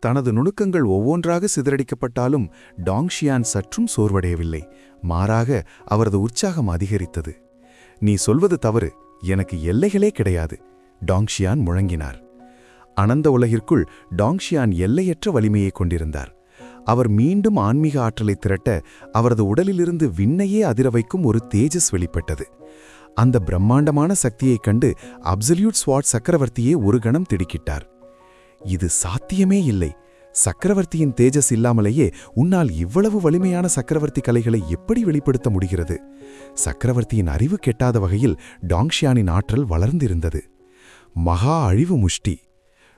தனது நுணுக்கங்கள் ஒவ்வொன்றாக சிதறடிக்கப்பட்டாலும் டாங்ஷியான் சற்றும் சோர்வடையவில்லை. மாறாக அவரது உற்சாகம் அதிகரித்தது. நீ சொல்வது தவறு, எனக்கு எல்லைகளே கிடையாது, டாங்ஷியான் முழங்கினார். அனந்த உலகிற்குள் டாங்ஷியான் எல்லையற்ற வலிமையை கொண்டிருந்தார். அவர் மீண்டும் ஆன்மீக ஆற்றலை திரட்ட அவரது உடலிலிருந்து விண்ணையே அதிர வைக்கும் ஒரு தேஜஸ் வெளிப்பட்டது. அந்த பிரம்மாண்டமான சக்தியைக் கண்டு அப்சல்யூட் ஸ்வாட் சக்கரவர்த்தியே ஒரு கணம் திடுக்கிட்டார். இது சாத்தியமே இல்லை. சக்கரவர்த்தியின் தேஜஸ் இல்லாமலேயே உன்னால் இவ்வளவு வலிமையான சக்கரவர்த்தி கலைகளை எப்படி வெளிப்படுத்த முடிகிறது? சக்கரவர்த்தியின் அறிவு கெட்டாத வகையில் டாங்ஷியானின் ஆற்றல் வளர்ந்திருந்தது. மகா அழிவு முஷ்டி.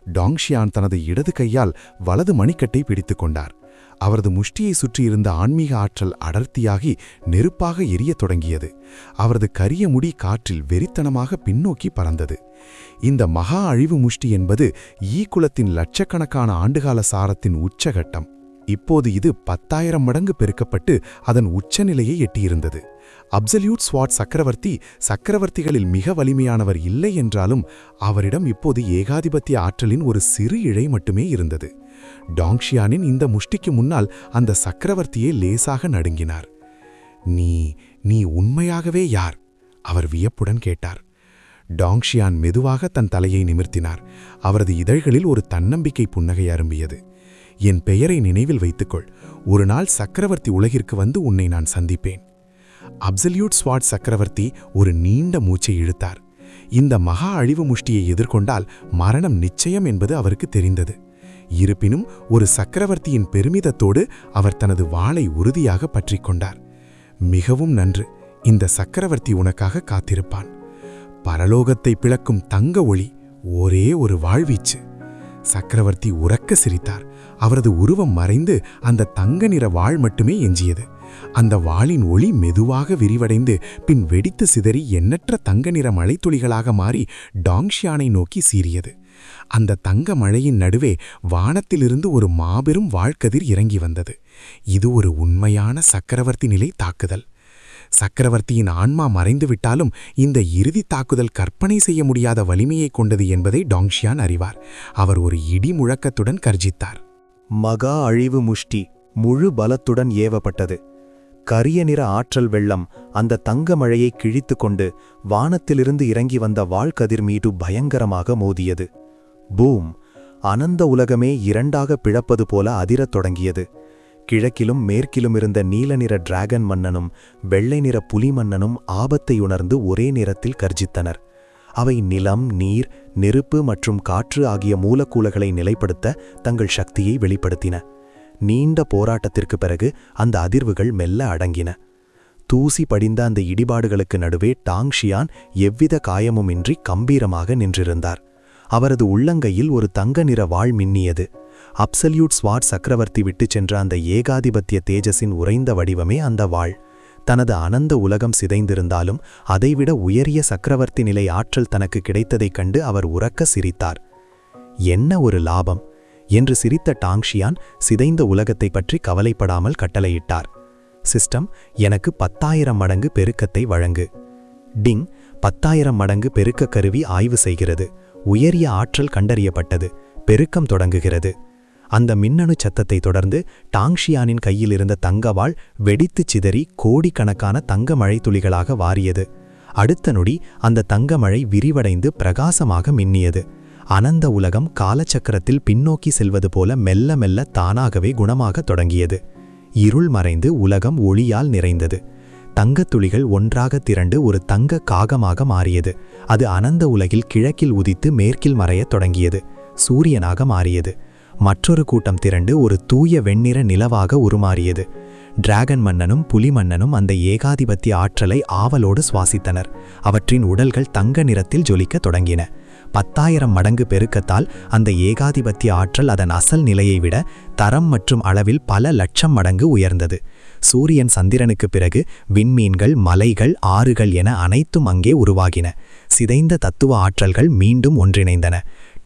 டாங்ஷியான் தனது இடது கையால் வலது மணிக்கட்டை பிடித்துக் கொண்டார். அவரது முஷ்டியை சுற்றியிருந்த ஆன்மீக ஆற்றல் அடர்த்தியாகி நெருப்பாக எரியத் தொடங்கியது. அவரது கரிய முடி காற்றில் வெறித்தனமாக பின்னோக்கி பறந்தது. இந்த மகா அழிவு முஷ்டி என்பது ஈக்குலத்தின் லட்சக்கணக்கான ஆண்டுகால சாரத்தின் உச்சகட்டம். இப்போது இது 10,000 மடங்கு பெருக்கப்பட்டு அதன் உச்சநிலையை எட்டியிருந்தது. அப்சல்யூட் ஸ்வாட் சக்கரவர்த்தி சக்கரவர்த்திகளில் மிக வலிமையானவர் இல்லை என்றாலும் அவரிடம் இப்போது ஏகாதிபத்திய ஆற்றலின் ஒரு சிறு இழை மட்டுமே இருந்தது. டாங்ஷியானின் இந்த முஷ்டிக்கு முன்னால் அந்த சக்கரவர்த்தியே லேசாக நடுங்கினார். நீ உண்மையாகவே யார்? அவர் வியப்புடன் கேட்டார். டாங்ஷியான் மெதுவாக தன் தலையை நிமிர்த்தினார். அவரது இதழ்களில் ஒரு தன்னம்பிக்கை புன்னகை அரும்பியது. என் பெயரை நினைவில் வைத்துக்கொள். ஒரு நாள் சக்கரவர்த்தி உலகிற்கு வந்து உன்னை நான் சந்திப்பேன். அப்சல்யூட் ஸ்வாட் சக்கரவர்த்தி ஒரு நீண்ட மூச்சை இழுத்தார். இந்த மகா அழிவு முஷ்டியை எதிர்கொண்டால் மரணம் நிச்சயம் என்பது அவருக்கு தெரிந்தது. இருப்பினும் ஒரு சக்கரவர்த்தியின் பெருமிதத்தோடு அவர் தனது வாளை உறுதியாக பற்றிக் கொண்டார். மிகவும் நன்று, இந்த சக்கரவர்த்தி உனக்காக காத்திருப்பான். பரலோகத்தை பிளக்கும் தங்க ஒளி, ஒரே ஒரு வாழ்வீச்சு. சக்கரவர்த்தி உரக்க சிரித்தார். அவரது உருவம் மறைந்து அந்த தங்க நிற வாள் மட்டுமே எஞ்சியது. அந்த வாளின் ஒளி மெதுவாக விரிவடைந்து பின் வெடித்து சிதறி எண்ணற்ற தங்க நிற மழைத்துளிகளாக மாறி டாங்ஷியானை நோக்கி சீறியது. அந்த தங்க மழையின் நடுவே வானத்திலிருந்து ஒரு மாபெரும் வாள்கதிர் இறங்கி வந்தது. இது ஒரு உண்மையான சக்கரவர்த்தி நிலை தாக்குதல். சக்கரவர்த்தியின் ஆன்மா மறைந்துவிட்டாலும் இந்த இறுதி தாக்குதல் கற்பனை செய்ய முடியாத வலிமையை கொண்டது என்பதை டாங்ஷியான் அறிவார். அவர் ஒரு இடி முழக்கத்துடன் கர்ஜித்தார். மகா அழிவு முஷ்டி முழு பலத்துடன் ஏவப்பட்டது. கரிய நிற ஆற்றல் வெள்ளம் அந்த தங்க மழையை கிழித்து கொண்டு வானத்திலிருந்து இறங்கி வந்த வாள்கதிர் மீது பயங்கரமாக மோதியது. பூம்! அனந்த உலகமே இரண்டாக பிளப்பது போல அதிரத் தொடங்கியது. கிழக்கிலும் மேற்கிலும் இருந்த நீல நிற டிராகன் மன்னனும் வெள்ளை நிற புலி மன்னனும் ஆபத்தை உணர்ந்து ஒரே நேரத்தில் கர்ஜித்தனர். அவை நிலம், நீர், நெருப்பு மற்றும் காற்று ஆகிய மூலக்கூறுகளை நிலைப்படுத்த தங்கள் சக்தியை வெளிப்படுத்தின. நீண்ட போராட்டத்திற்கு பிறகு அந்த அதிர்வுகள் மெல்ல அடங்கின. தூசி படிந்த அந்த இடிபாடுகளுக்கு நடுவே டாங்ஷியான் எவ்வித காயமுமின்றி கம்பீரமாக நின்றிருந்தார். அவரது உள்ளங்கையில் ஒரு தங்க நிற வாள் மின்னியது. அப்சல்யூட் ஸ்வாட் சக்கரவர்த்தி விட்டுச் சென்ற அந்த ஏகாதிபத்திய தேஜஸின் உறைந்த வடிவமே அந்த வாள். தனது அனந்த உலகம் சிதைந்திருந்தாலும் அதைவிட உயரிய சக்கரவர்த்தி நிலை ஆற்றல் தனக்கு கிடைத்ததைக் கண்டு அவர் உரக்க சிரித்தார். என்ன ஒரு லாபம் என்று சிரித்த டாங்ஷியான் சிதைந்த உலகத்தை பற்றி கவலைப்படாமல் கட்டளையிட்டார். சிஸ்டம், எனக்கு 10,000 மடங்கு பெருக்கத்தை வழங்கு. டிங்! 10,000 மடங்கு பெருக்க கருவி ஆய்வு செய்கிறது. உயரிய ஆற்றல் கண்டறியப்பட்டது. பெருக்கம் தொடங்குகிறது. அந்த மின்னணு சத்தத்தை தொடர்ந்து டாங்ஷியானின் கையில் இருந்த தங்கவாள் வெடித்துச் சிதறி கோடிக்கணக்கான தங்க மழைத்துளிகளாக வாரியது. அடுத்த நொடி அந்த தங்கமழை விரிவடைந்து பிரகாசமாக மின்னியது. அனந்த உலகம் காலச்சக்கரத்தில் பின்னோக்கி செல்வது போல மெல்ல மெல்ல தானாகவே குணமாக தொடங்கியது. இருள் மறைந்து உலகம் ஒளியால் நிறைந்தது. தங்கத்துளிகள் ஒன்றாக திரண்டு ஒரு தங்க காகமாக மாறியது. அது அனந்த உலகில் கிழக்கில் உதித்து மேற்கில் மறையத் தொடங்கியது. சூரியனாக மாறியது. மற்றொரு கூட்டம் திரண்டு ஒரு தூய வெண்ணிற நிலவாக உருமாறியது. டிராகன் மன்னனும் புலி மன்னனும் அந்த ஏகாதிபத்திய ஆற்றலை ஆவலோடு சுவாசித்தனர். அவற்றின் உடல்கள் தங்க நிறத்தில் ஜொலிக்கத் தொடங்கின. 10,000 மடங்கு பெருக்கத்தால் அந்த ஏகாதிபத்திய ஆற்றல் அதன் அசல் நிலையை விட தரம் மற்றும் அளவில் பல லட்சம் மடங்கு உயர்ந்தது. சூரியன் சந்திரனுக்கு பிறகு விண்மீன்கள், மலைகள், ஆறுகள் என அனைத்தும் அங்கே உருவாகின. சிதைந்த தத்துவ ஆற்றல்கள் மீண்டும் ஒன்றிணைந்தன.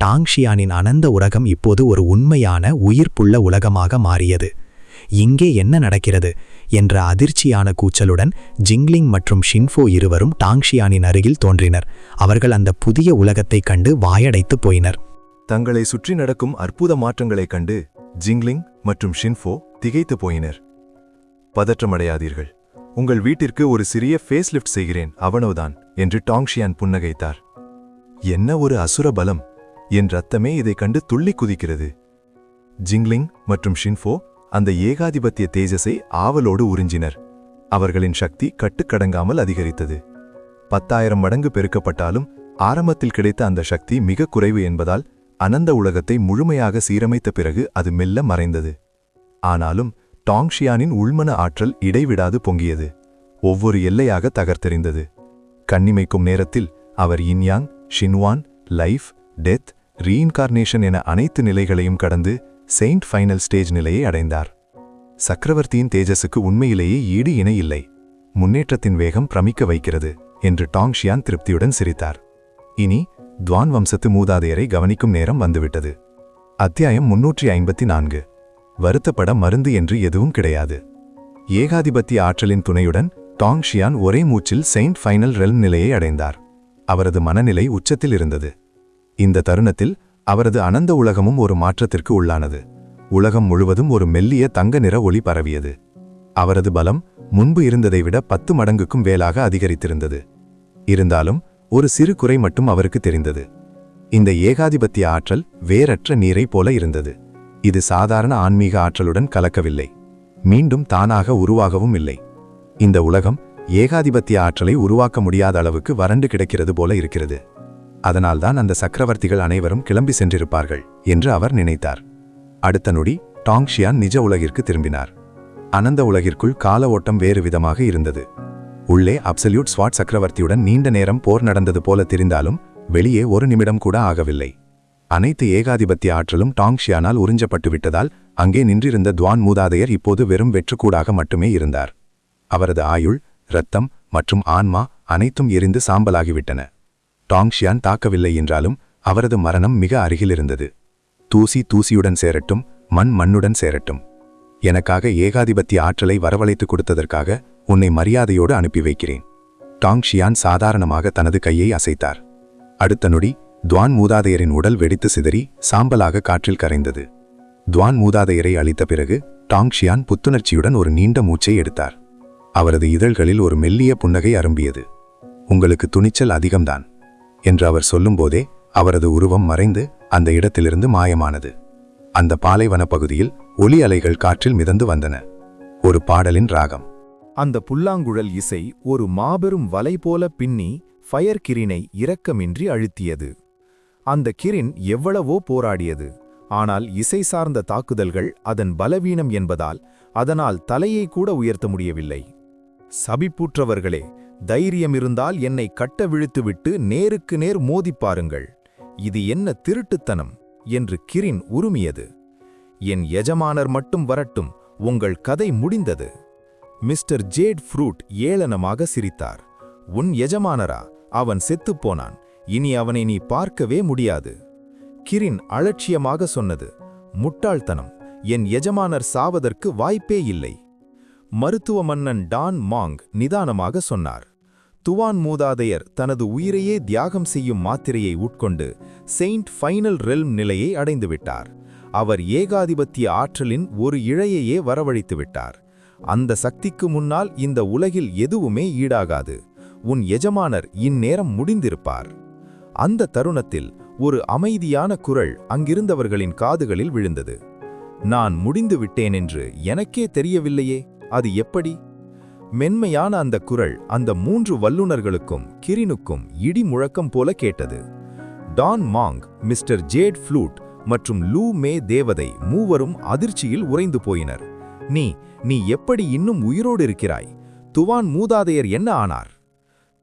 டாங்ஷியானின் அனந்த உலகம் இப்போது ஒரு உண்மையான உயிர்ப்புள்ள உலகமாக மாறியது. இங்கே என்ன நடக்கிறது என்ற அதிர்ச்சியான கூச்சலுடன் ஜிங்லிங் மற்றும் ஷின்ஃபோ இருவரும் டாங்ஷியானின் அருகில் தோன்றினர். அவர்கள் அந்த புதிய உலகத்தைக் கண்டு வாயடைத்து போயினர். தங்களை சுற்றி நடக்கும் அற்புத மாற்றங்களைக் கண்டு ஜிங்லிங் மற்றும் ஷின்ஃபோ திகைத்து போயினர். பதற்றமடையாதீர்கள், உங்கள் வீட்டிற்கு ஒரு சிறிய ஃபேஸ் லிஃப்ட் செய்கிறேன், அவனோதான் என்று டாங்ஷியான் புன்னகைத்தார். என்ன ஒரு அசுர பலம்! என் ரத்தமே இதைக் கண்டு துள்ளி குதிக்கிறது. ஜிங்லிங் மற்றும் ஷின்ஃபோ அந்த ஏகாதிபத்திய தேஜஸை ஆவலோடு உறிஞ்சினர். அவர்களின் சக்தி கட்டுக்கடங்காமல் அதிகரித்தது. 10,000 மடங்கு பெருக்கப்பட்டாலும் ஆரம்பத்தில் கிடைத்த அந்த சக்தி மிக குறைவு என்பதால் அனந்த உலகத்தை முழுமையாக சீரமைத்த பிறகு அது மெல்ல மறைந்தது. ஆனாலும் டாங்ஷியானின் உள்மன ஆற்றல் இடைவிடாது பொங்கியது. ஒவ்வொரு எல்லையாக தகர்த்தெறிந்தது. கண்ணிமைக்கும் நேரத்தில் அவர் இன்யாங், ஷின்வான், லைஃப், டெத், ரீஇன்கார்னேஷன் என அனைத்து நிலைகளையும் கடந்து செயின்ட் ஃபைனல் ஸ்டேஜ் நிலையை அடைந்தார். சக்கரவர்த்தியின் தேஜஸுக்கு உண்மையிலேயே ஈடு இணை இல்லை. முன்னேற்றத்தின் வேகம் பிரமிக்க வைக்கிறது என்று டாங்ஷியான் திருப்தியுடன் சிரித்தார். இனி துவான் வம்சத்து மூதாதையரை கவனிக்கும் நேரம் வந்துவிட்டது. அத்தியாயம் 354. வருத்தப்பட மருந்து என்று எதுவும் கிடையாது. ஏகாதிபத்திய ஆற்றலின் துணையுடன் டாங்ஷியான் ஒரே மூச்சில் செயின்ட் ஃபைனல் ரெல்ம் நிலையை அடைந்தார். அவரது மனநிலை உச்சத்தில் இருந்தது. இந்த தருணத்தில் அவரது அனந்த உலகமும் ஒரு மாற்றத்திற்கு உள்ளானது. உலகம் முழுவதும் ஒரு மெல்லிய தங்க நிற ஒளி பரவியது. அவரது பலம் முன்பு இருந்ததை விட 10 மடங்குக்கும் மேலாக அதிகரித்திருந்தது. இருந்தாலும் ஒரு சிறு குறை மட்டும் அவருக்கு தெரிந்தது. இந்த ஏகாதிபத்திய ஆற்றல் வேறற்ற நீரை போல இருந்தது. இது சாதாரண ஆன்மீக ஆற்றலுடன் கலக்கவில்லை, மீண்டும் தானாக உருவாகவும் இல்லை. இந்த உலகம் ஏகாதிபத்திய ஆற்றலை உருவாக்க முடியாத அளவுக்கு வறண்டு கிடக்கிறது போல இருக்கிறது. அதனால்தான் அந்த சக்கரவர்த்திகள் அனைவரும் கிளம்பி சென்றிருப்பார்கள் என்று அவர் நினைத்தார். அடுத்த நொடி டாங்ஷியான் நிஜ உலகிற்கு திரும்பினார். அனந்த உலகிற்குள் கால ஓட்டம் வேறு விதமாக இருந்தது. உள்ளே அப்சல்யூட் ஸ்வாட் சக்கரவர்த்தியுடன் நீண்ட நேரம் போர் நடந்தது போல தெரிந்தாலும் வெளியே ஒரு நிமிடம் கூட ஆகவில்லை. அனைத்து ஏகாதிபத்திய ஆற்றலும் டாங்ஷியானால் உறிஞ்சப்பட்டு விட்டதால் அங்கே நின்றிருந்த துவான் மூதாதையர் இப்போது வெறும் வெற்றுக்கூடாக மட்டுமே இருந்தார். அவரது ஆயுள், இரத்தம் மற்றும் ஆன்மா அனைத்தும் எரிந்து சாம்பலாகிவிட்டன. டாங்ஷியான் தாக்கவில்லை என்றாலும் அவரது மரணம் மிக அருகில் இருந்தது. தூசி தூசியுடன் சேரட்டும், மண் மண்ணுடன் சேரட்டும். எனக்காக ஏகாதிபத்திய ஆற்றலை வரவழைத்து கொடுத்ததற்காக உன்னை மரியாதையோடு அனுப்பி வைக்கிறேன். டாங்ஷியான் சாதாரணமாக தனது கையை அசைத்தார். அடுத்த நொடி துவான் மூதாதையரின் உடல் வெடித்து சிதறி சாம்பலாக காற்றில் கரைந்தது. துவான் மூதாதையரை அளித்த பிறகு டாங்ஷியான் புத்துணர்ச்சியுடன் ஒரு நீண்ட மூச்சை எடுத்தார். அவரது இதழ்களில் ஒரு மெல்லிய புன்னகை அரும்பியது. உங்களுக்கு துணிச்சல் அதிகம்தான் என்று அவர் சொல்லும்போதே அவரது உருவம் மறைந்து அந்த இடத்திலிருந்து மாயமானது. அந்த பாலைவன பகுதியில் ஒலி அலைகள் காற்றில் மிதந்து வந்தன. ஒரு பாடலின் ராகம். அந்த புல்லாங்குழல் இசை ஒரு மாபெரும் வலை போல பின்னி ஃபயர் கிரினை இரக்கமின்றி அழுத்தியது. அந்த கிரின் எவ்வளவோ போராடியது. ஆனால் இசை சார்ந்த தாக்குதல்கள் அதன் பலவீனம் என்பதால் அதனால் தலையை கூட உயர்த்த முடியவில்லை. சபிப்புற்றவர்களே, தைரியம் இருந்தால் என்னை கட்ட விழுத்துவிட்டு நேருக்கு நேர் மோதிப்பாருங்கள். இது என்ன திருட்டுத்தனம் என்று கிரின் உருமியது. என் எஜமானர் மட்டும் வரட்டும், உங்கள் கதை முடிந்தது. மிஸ்டர் ஜேட் ஃப்ரூட் ஏளனமாக சிரித்தார். உன் எஜமானரா? அவன் செத்துப்போனான். இனி அவனை நீ பார்க்கவே முடியாது. கிரின் அலட்சியமாக சொன்னது. முட்டாள்தனம். என் எஜமானர் சாவதற்கு வாய்ப்பே இல்லை. மருத்துவ மன்னன் டான் மாங் நிதானமாக சொன்னார். துவான் மூதாதையர் தனது உயிரையே தியாகம் செய்யும் மாத்திரையை உட்கொண்டு செயின்ட் ஃபைனல் ரெல்ம் நிலையை அடைந்துவிட்டார். அவர் ஏகாதிபத்திய ஆற்றலின் ஒரு இழையையே வரவழைத்து விட்டார். அந்த சக்திக்கு முன்னால் இந்த உலகில் எதுவுமே ஈடாகாது. உன் எஜமானர் இந்நேரம் முடிந்திருப்பார். அந்த தருணத்தில் ஒரு அமைதியான குரல் அங்கிருந்தவர்களின் காதுகளில் விழுந்தது. நான் முடிந்து விட்டேன் என்று எனக்கே தெரியவில்லையே, அது எப்படி? மென்மையான அந்த குரல் அந்த 3 வல்லுநர்களுக்கும் கிரினுக்கும் இடி முழக்கம் போல கேட்டது. டான் மாங், மிஸ்டர் ஜேட் ஃப்ளூட் மற்றும் லூ மே தேவதை மூவரும் அதிர்ச்சியில் உறைந்து போயினர். நீ எப்படி இன்னும் உயிரோடு இருக்கிறாய்? துவான் மூதாதையர் என்ன ஆனார்?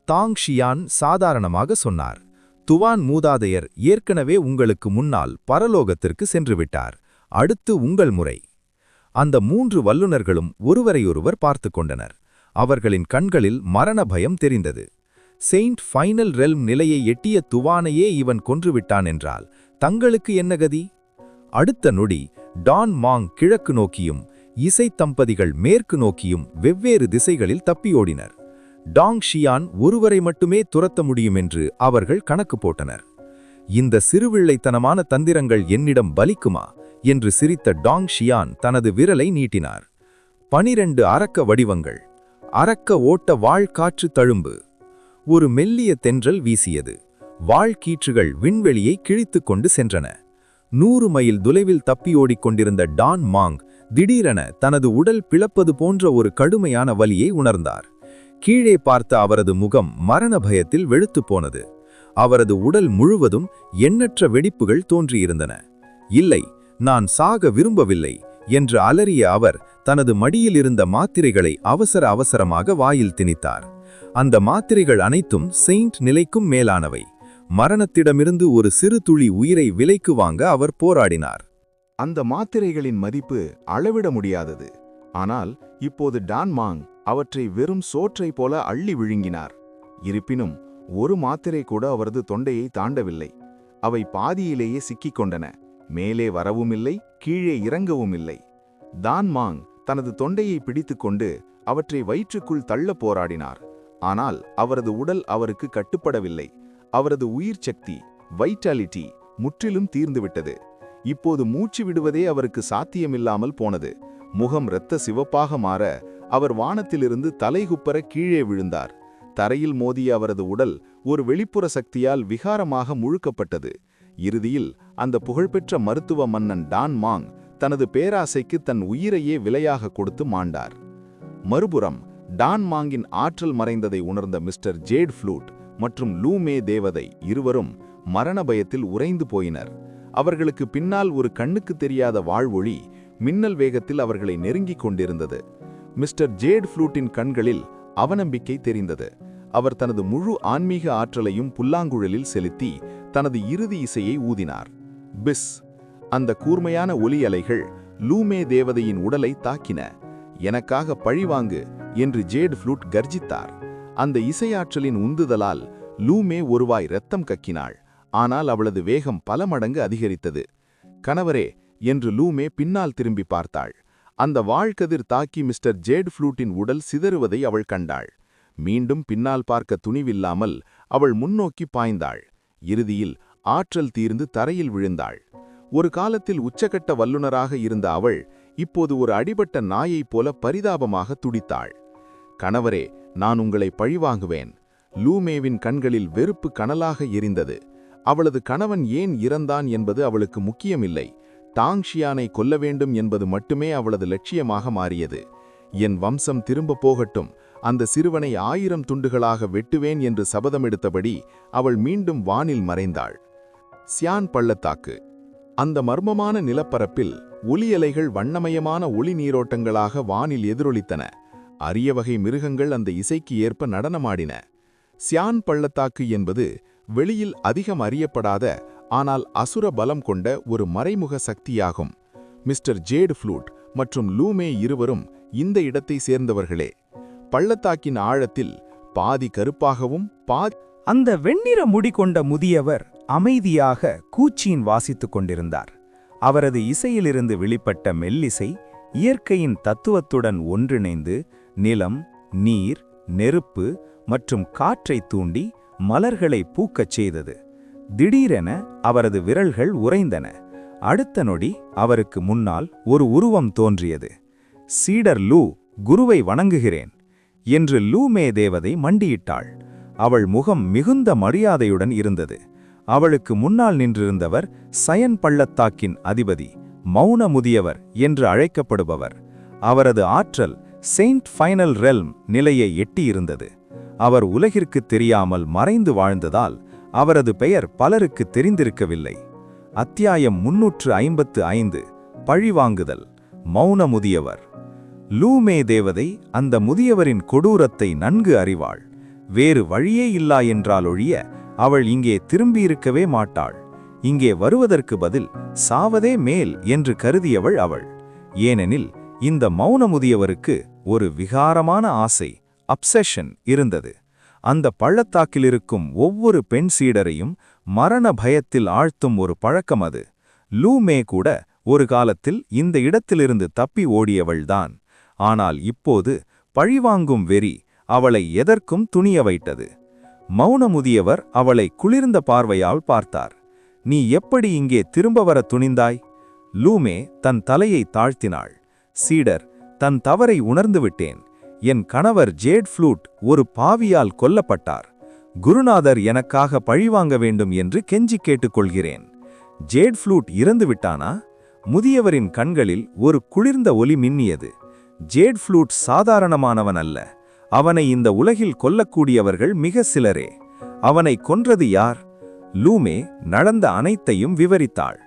டாங்ஷியான் சாதாரணமாக சொன்னார். துவான் மூதாதையர் ஏற்கனவே உங்களுக்கு முன்னால் பரலோகத்திற்கு சென்றுவிட்டார். அடுத்து உங்கள் முறை. அந்த 3 வல்லுநர்களும் ஒருவரையொருவர் பார்த்து கொண்டனர். அவர்களின் கண்களில் மரண பயம் தெரிந்தது. செயின்ட் ஃபைனல் ரெல்ம் நிலையை எட்டிய துவானையே இவன் கொன்றுவிட்டான் என்றால் தங்களுக்கு என்ன கதி? அடுத்த நொடி டான் மாங் கிழக்கு நோக்கியும் இசை தம்பதிகள் மேற்கு நோக்கியும் வெவ்வேறு திசைகளில் தப்பியோடினர். டாங்ஷியான் ஒருவரை மட்டுமே துரத்த முடியும் என்று அவர்கள் கணக்கு போட்டனர். இந்த சிறுவிள்ளைத்தனமான தந்திரங்கள் என்னிடம் பலிக்குமா என்று சிரித்த டாங் ஷியான் தனது விரலை நீட்டினார். 12 அரக்க வடிவங்கள். அரக்க ஓட்ட வாழ்காற்று தழும்பு. ஒரு மெல்லிய தென்றல் வீசியது. வாழ்கீற்றுகள் விண்வெளியை கிழித்துக் கொண்டு சென்றன. 100 மைல் தொலைவில் தப்பியோடிக் கொண்டிருந்த டான் மாங் திடீரென தனது உடல் பிளப்பது போன்ற ஒரு கடுமையான வலியை உணர்ந்தார். கீழே பார்த்த அவரது முகம் மரண பயத்தில் வெளுத்துப் போனது. அவரது உடல் முழுவதும் எண்ணற்ற வெடிப்புகள் தோன்றியிருந்தன. இல்லை, நான் சாக விரும்பவில்லை என்று அலறிய அவர் தனது மடியில் இருந்த மாத்திரைகளை அவசரமாக வாயில் திணித்தார். அந்த மாத்திரைகள் அனைத்தும் செயின்ட் நிலைக்கும் மேலானவை. மரணத்திடமிருந்து ஒரு சிறு துளி உயிரை விலைக்கு வாங்க அவர் போராடினார். அந்த மாத்திரைகளின் மதிப்பு அளவிட முடியாதது. ஆனால் இப்போது டான் மாங் அவற்றை வெறும் சோற்றை போல அள்ளி விழுங்கினார். இருப்பினும் ஒரு மாத்திரை கூட அவரது தொண்டையை தாண்டவில்லை. அவை பாதியிலேயே சிக்கிக் கொண்டன. மேலே வரவுமில்லை, கீழே இறங்கவும் இல்லை. டான் மாங் தனது தொண்டையை பிடித்துக்கொண்டு அவற்றை வயிற்றுக்குள் தள்ள போராடினார். ஆனால் அவரது உடல் அவருக்கு கட்டுப்படவில்லை. அவரது உயிர் சக்தி, வைட்டாலிட்டி முற்றிலும் தீர்ந்துவிட்டது. இப்போது மூச்சு விடுவதே அவருக்கு சாத்தியமில்லாமல் போனது. முகம் இரத்த சிவப்பாக மாற அவர் வானத்திலிருந்து தலைகுப்பர கீழே விழுந்தார். தரையில் மோதிய அவரது உடல் ஒரு வெளிப்புற சக்தியால் விகாரமாக முழுக்கப்பட்டது. இறுதியில் அந்த புகழ்பெற்ற மருத்துவ மன்னன் டான் மாங் தனது பேராசைக்கு தன் உயிரையே விலையாக கொடுத்து மாண்டார். மறுபுறம் டான் மாங்கின் ஆற்றல் மறைந்ததை உணர்ந்த மிஸ்டர் ஜேட் ஃப்ளூட் மற்றும் லூ மே தேவதை இருவரும் மரண பயத்தில் உறைந்து போயினர். அவர்களுக்கு பின்னால் ஒரு கண்ணுக்கு தெரியாத வாழ்வொளி மின்னல் வேகத்தில் அவர்களை நெருங்கிக் கொண்டிருந்தது. மிஸ்டர் ஜேட் ஃப்ளூட்டின் கண்களில் அவநம்பிக்கை தெரிந்தது. அவர் தனது முழு ஆன்மீக ஆற்றலையும் புல்லாங்குழலில் செலுத்தி தனது இறுதி இசையை ஊதினார். பிஸ்! அந்த கூர்மையான ஒலி அலைகள் லூமே தேவதையின் உடலை தாக்கின. எனக்காக பழிவாங்கு என்று ஜேட் ஃப்ளூட் கர்ஜித்தார். அந்த இசையாற்றலின் உந்துதலால் லூமே ஒருவாய் இரத்தம் கக்கினாள். ஆனால் அவளது வேகம் பல மடங்கு அதிகரித்தது. கணவரே என்று லூமே பின்னால் திரும்பி பார்த்தாள். அந்த வாழ்கதிர் தாக்கி மிஸ்டர் ஜேட் ஃப்ளூட்டின் உடல் சிதறுவதை அவள் கண்டாள். மீண்டும் பின்னால் பார்க்க துணிவில்லாமல் அவள் முன்னோக்கி பாய்ந்தாள். இறுதியில் ஆற்றல் தீர்ந்து தரையில் விழுந்தாள். ஒரு காலத்தில் உச்சகட்ட வல்லுநராக இருந்த அவள் இப்போது ஒரு அடிபட்ட நாயைப் போல பரிதாபமாக துடித்தாள். கணவரே, நான் உங்களை பழிவாங்குவேன். லூமேவின் கண்களில் வெறுப்பு கனலாக எரிந்தது. அவளது கணவன் ஏன் இறந்தான் என்பது அவளுக்கு முக்கியமில்லை. டாங் ஷியானை கொல்ல வேண்டும் என்பது மட்டுமே அவளது லட்சியமாக மாறியது. என் வம்சம் திரும்ப போகட்டும், அந்த சிறுவனை 1000 துண்டுகளாக வெட்டுவேன் என்று சபதமெடுத்தபடி அவள் மீண்டும் வானில் மறைந்தாள். சியான் பள்ளத்தாக்கு. அந்த மர்மமான நிலப்பரப்பில் ஒலியலைகள் வண்ணமயமான ஒளி நீரோட்டங்களாக வானில் எதிரொலித்தன. அரிய வகை மிருகங்கள் அந்த இசைக்கு ஏற்ப நடனமாடின. சியான் பள்ளத்தாக்கு என்பது வெளியில் அதிகம் அறியப்படாத ஆனால் அசுர பலம் கொண்ட ஒரு மறைமுக சக்தியாகும். மிஸ்டர் ஜேட் ஃப்ளூட் மற்றும் லூமே இருவரும் இந்த இடத்தை சேர்ந்தவர்களே. பள்ளத்தாக்கின் ஆழத்தில் பாதி கருப்பாகவும் அந்த வெண்ணிற முடி கொண்ட முதியவர் அமைதியாக கூச்சியின் வாசித்துக் கொண்டிருந்தார். அவரது இசையிலிருந்து வெளிப்பட்ட மெல்லிசை இயற்கையின் தத்துவத்துடன் ஒன்றிணைந்து நிலம், நீர், நெருப்பு மற்றும் காற்றை தூண்டி மலர்களை பூக்கச் செய்தது. திடீரென அவரது விரல்கள் உறைந்தன. அடுத்த நொடி அவருக்கு முன்னால் ஒரு உருவம் தோன்றியது. சீடர் லூ, குருவை வணங்குகிறேன் என்று லூமே தேவதை மண்டியிட்டாள். அவள் முகம் மிகுந்த மரியாதையுடன் இருந்தது. அவளுக்கு முன்னால் நின்றிருந்தவர் சயன் பள்ளத்தாக்கின் அதிபதி, மௌன முதியவர் என்று அழைக்கப்படுபவர். அவரது ஆற்றல் செயின்ட் ஃபைனல் ரெல்ம் நிலையை எட்டியிருந்தது. அவர் உலகிற்கு தெரியாமல் மறைந்து வாழ்ந்ததால் அவரது பெயர் பலருக்கு தெரிந்திருக்கவில்லை. அத்தியாயம் 355. பழிவாங்குதல். மௌன முதியவர். லூமே தேவதை அந்த முதியவரின் கொடூரத்தை நன்கு அறிவாள். வேறு வழியே இல்லா என்றாலொழிய அவள் இங்கே திரும்பியிருக்கவே மாட்டாள். இங்கே வருவதற்கு பதில் சாவதே மேல் என்று கருதியவள் அவள். ஏனெனில் இந்த மௌன முதியவருக்கு ஒரு விகாரமான ஆசை, அப்செஷன் இருந்தது. அந்த பள்ளத்தாக்கிலிருக்கும் ஒவ்வொரு பெண் சீடரையும் மரண பயத்தில் ஆழ்த்தும் ஒரு பழக்கம் அது. லூமே கூட ஒரு காலத்தில் இந்த இடத்திலிருந்து தப்பி ஓடியவள்தான். ஆனால் இப்போது பழிவாங்கும் வெறி அவளை எதற்கும் துணிய வைத்தது. மௌன முதியவர் அவளை குளிர்ந்த பார்வையால் பார்த்தார். நீ எப்படி இங்கே திரும்ப வர துணிந்தாய்? லூமே தன் தலையை தாழ்த்தினாள். சீடர், தன் தவறை உணர்ந்துவிட்டேன். என் கணவர் ஜேட் ஃப்ளூட் ஒரு பாவியால் கொல்லப்பட்டார். குருநாதர் எனக்காக பழிவாங்க வேண்டும் என்று கெஞ்சி கேட்டுக்கொள்கிறேன். ஜேட் ஃப்ளூட் இறந்து விட்டானா? முதியவரின் கண்களில் ஒரு குளிர்ந்த ஒளி மின்னியது. ஜேட் ஃப்ளூட் சாதாரணமானவன் அல்ல. அவனை இந்த உலகில் கொல்லக்கூடியவர்கள் மிக சிலரே. அவனை கொன்றது யார்? லூமே நடந்த அனைத்தையும் விவரித்தாள்.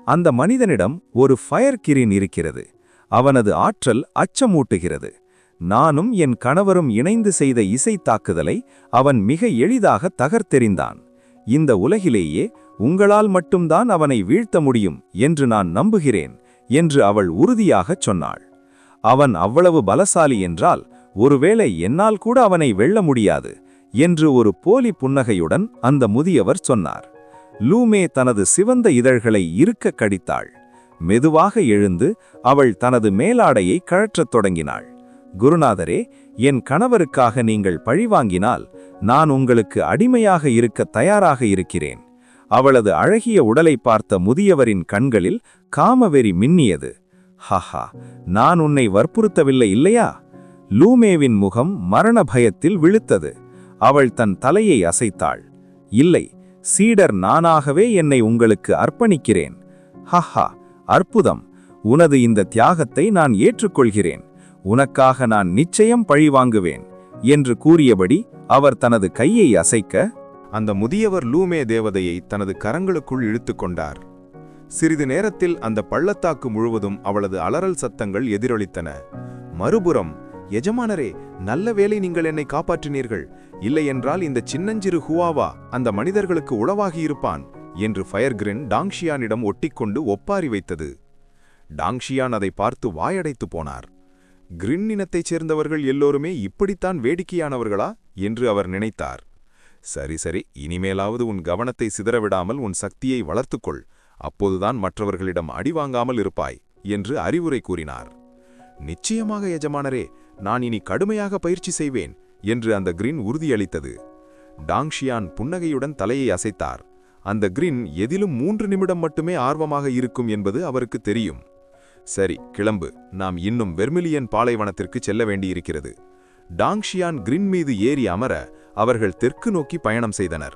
அந்த மனிதனிடம் ஒரு ஃபயர் கிரீன் இருக்கிறது. அவனது ஆற்றல் அச்சமூட்டுகிறது. நானும் என் கணவரும் இணைந்து செய்த இசை தாக்குதலை அவன் மிக எளிதாக தகர்த்தெறிந்தான். இந்த உலகிலேயே உங்களால் மட்டும்தான் அவனை வீழ்த்த முடியும் என்று நான் நம்புகிறேன் என்று அவள் உறுதியாகச் சொன்னாள். அவன் அவ்வளவு பலசாலி என்றால் ஒருவேளை என்னால் கூட அவனை வெல்ல முடியாது என்று ஒரு போலி புன்னகையுடன் அந்த முதியவர் சொன்னார். லூமே தனது சிவந்த இதழ்களை இறுக்க கடித்தாள். மெதுவாக எழுந்து அவள் தனது மேலாடையை கழற்றத் தொடங்கினாள். குருநாதரே, என் கணவருக்காக நீங்கள் பழிவாங்கினால் நான் உங்களுக்கு அடிமையாக இருக்க தயாராக இருக்கிறேன். அவளது அழகிய உடலை பார்த்த முதியவரின் கண்களில் காமவெறி மின்னியது. ஹஹா, நான் உன்னை வற்புறுத்தவில்லை இல்லையா? லூமேவின் முகம் மரண பயத்தில் விழுத்தது. அவள் தன் தலையை அசைத்தாள். இல்லை, சீடர் நானாகவே என்னை உங்களுக்கு அர்ப்பணிக்கிறேன். ஹஹா, அற்புதம்! உனது இந்த தியாகத்தை நான் ஏற்றுக்கொள்கிறேன். உனக்காக நான் நிச்சயம் பழிவாங்குவேன் என்று கூறியபடி அவர் தனது கையை அசைக்க, அந்த முதியவர் லூமே தேவதையை தனது கரங்களுக்குள் இழுத்து கொண்டார். சிறிது நேரத்தில் அந்த பள்ளத்தாக்கு முழுவதும் அவளது அலறல் சத்தங்கள் எதிரொலித்தன. மறுபுறம், எஜமானரே, நல்ல வேளை நீங்கள் என்னை காப்பாற்றினீர்கள். இல்லையென்றால் இந்த சின்னஞ்சிறு ஹுவாவா அந்த மனிதர்களுக்கு உளவாகியிருப்பான் என்று ஃபயர் கிரின் டாங்ஷியானிடம் ஒட்டிக்கொண்டு ஒப்பாரி வைத்தது. டாங்ஷியான் அதை பார்த்து வாயடைத்து போனார். கிரின் இனத்தைச் சேர்ந்தவர்கள் எல்லோருமே இப்படித்தான் வேடிக்கையானவர்களா என்று அவர் நினைத்தார். சரி சரி, இனிமேலாவது உன் கவனத்தை சிதறவிடாமல் உன் சக்தியை வளர்த்துக்கொள். அப்போதுதான் மற்றவர்களிடம் அடிவாங்காமல் இருப்பாய் என்று அறிவுரை கூறினார். நிச்சயமாக எஜமானரே, நான் இனி கடுமையாக பயிற்சி செய்வேன் என்று அந்த கிரின் உறுதியளித்தது. டாங்ஷியான் புன்னகையுடன் தலையை அசைத்தார். அந்த கிரின் எதிலும் 3 நிமிடம் மட்டுமே ஆர்வமாக இருக்கும் என்பது அவருக்கு தெரியும். சரி, கிளம்பு, நாம் இன்னும் வெர்மிலியன் பாலைவனத்திற்கு செல்ல வேண்டியிருக்கிறது. டாங்ஷியான் கிரின் மீது ஏறி அமர அவர்கள் தெற்கு நோக்கி பயணம் செய்தனர்.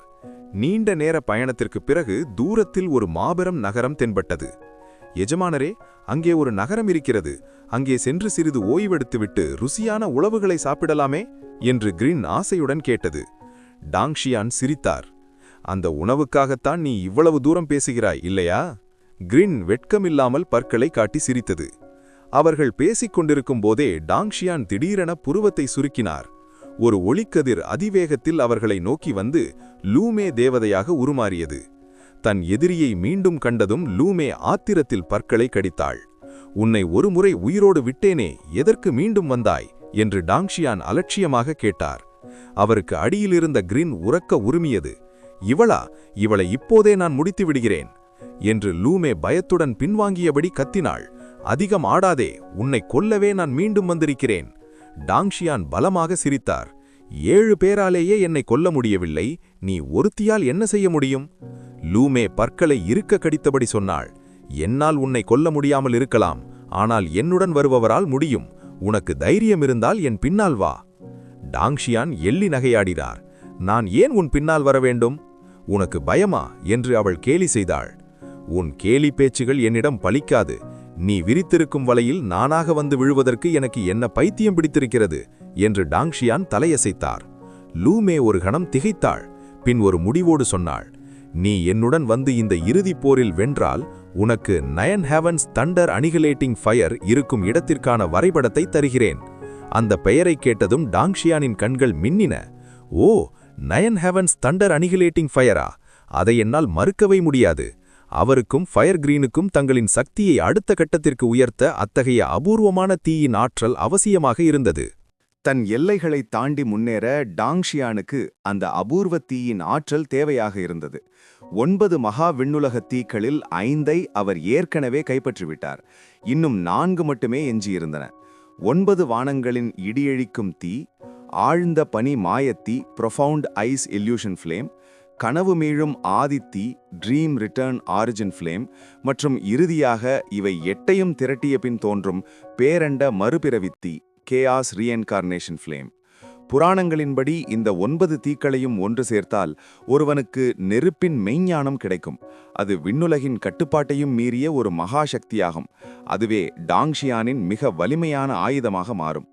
நீண்ட நேர பயணத்திற்கு பிறகு தூரத்தில் ஒரு மாபெரும் நகரம் தென்பட்டது. எஜமானரே, அங்கே ஒரு நகரம் இருக்கிறது. அங்கே சென்று சிறிது ஓய்வெடுத்துவிட்டு ருசியான உணவுகளை சாப்பிடலாமே என்று கிரின் ஆசையுடன் கேட்டது. டாங்ஷியான் சிரித்தார். அந்த உணவுக்காகத்தான் நீ இவ்வளவு தூரம் பேசுகிறாய் இல்லையா? கிரின் வெட்கமில்லாமல் பற்களை காட்டி சிரித்தது. அவர்கள் பேசிக் கொண்டிருக்கும் போதே டாங்ஷியான் திடீரென புருவத்தை சுருக்கினார். ஒரு ஒளிக்கதிர் அதிவேகத்தில் அவர்களை நோக்கி வந்து லூமே தேவதையாக உருமாறியது. தன் எதிரியை மீண்டும் கண்டதும் லூமே ஆத்திரத்தில் பற்களை கடித்தாள். உன்னை ஒருமுறை உயிரோடு விட்டேனே, எதற்கு மீண்டும் வந்தாய் என்று டாங்ஷியான் அலட்சியமாக கேட்டார். அவருக்கு அடியிலிருந்த கிரின் உரக்க உருமியது. இவளை இப்போதே நான் முடித்து விடுகிறேன் என்று லூமே பயத்துடன் பின்வாங்கியபடி கத்தினாள். அதிகம் ஆடாதே, உன்னை கொல்லவே நான் மீண்டும் வந்திருக்கிறேன். டாங்ஷியான் பலமாக சிரித்தார். 7 பேராலேயே என்னை கொல்ல முடியவில்லை, நீ ஒருத்தியால் என்ன செய்ய முடியும்? லூமே பற்களை இறுக்க கடித்தபடி சொன்னாள். என்னால் உன்னை கொல்ல முடியாமல் இருக்கலாம், ஆனால் என்னுடன் வருபவரால் முடியும். உனக்கு தைரியம் இருந்தால் என் பின்னால் வா. டாங்ஷியான் எள்ளி நகையாடினார். நான் ஏன் உன் பின்னால் வர வேண்டும்? உனக்கு பயமா என்று அவள் கேலி செய்தாள். உன் கேலி பேச்சுகள் என்னிடம் பலிக்காது. நீ விரித்திருக்கும் வலையில் நானாக வந்து விழுவதற்கு எனக்கு என்ன பைத்தியம் பிடித்திருக்கிறது என்று டாங்ஷியான் தலையசைத்தார். லூமே ஒரு கணம் திகைத்தாள். பின் ஒரு முடிவோடு சொன்னாள். நீ என்னுடன் வந்து இந்த இறுதிப் போரில் வென்றால் உனக்கு 9 ஹெவன்ஸ் தண்டர் அனிகிலேட்டிங் ஃபயர் இருக்கும் இடத்திற்கான வரைபடத்தை தருகிறேன். அந்த பெயரை கேட்டதும் டாங்ஷியானின் கண்கள் மின்னின. ஓ, 9 ஹெவன்ஸ் தண்டர் அனிகிலேட்டிங் ஃபயரா? அதை என்னால் மறுக்கவே முடியாது. அவருக்கும் ஃபயர் கிரீனுக்கும் தங்களின் சக்தியை அடுத்த கட்டத்திற்கு உயர்த்த அத்தகைய அபூர்வமான தீயின் ஆற்றல் அவசியமாக இருந்தது. தன் எல்லைகளை தாண்டி முன்னேற டாங்ஷியானுக்கு அந்த அபூர்வ தீயின் ஆற்றல் தேவையாக இருந்தது. 9 மகா விண்ணுலக தீக்களில் 5ஐ அவர் ஏற்கனவே கைப்பற்றிவிட்டார். இன்னும் 4 மட்டுமே எஞ்சியிருந்தன. 9 வானங்களின் இடியழிக்கும் தீ, ஆழ்ந்த பனி மாயத்தீ, ப்ரொஃபவுண்ட் ஐஸ் இல்யூஷன் ஃப்ளேம், கனவு மீழும் ஆதித்தி, ட்ரீம் ரிட்டர்ன் ஆரிஜின் ஃப்ளேம் மற்றும் இறுதியாக இவை 8ஐயும் திரட்டிய பின் தோன்றும் பேரண்ட மறுபிறவித்தி, கேஆஸ் ரீஎன்கார்னேஷன் ஃப்ளேம். புராணங்களின்படி இந்த 9 தீக்களையும் ஒன்று சேர்த்தால் ஒருவனுக்கு நெருப்பின் மெய்ஞானம் கிடைக்கும். அது விண்ணுலகின் கட்டுப்பாட்டையும் மீறிய ஒரு மகாசக்தியாகும். அதுவே டாங்ஷியானின் மிக வலிமையான ஆயுதமாக மாறும்.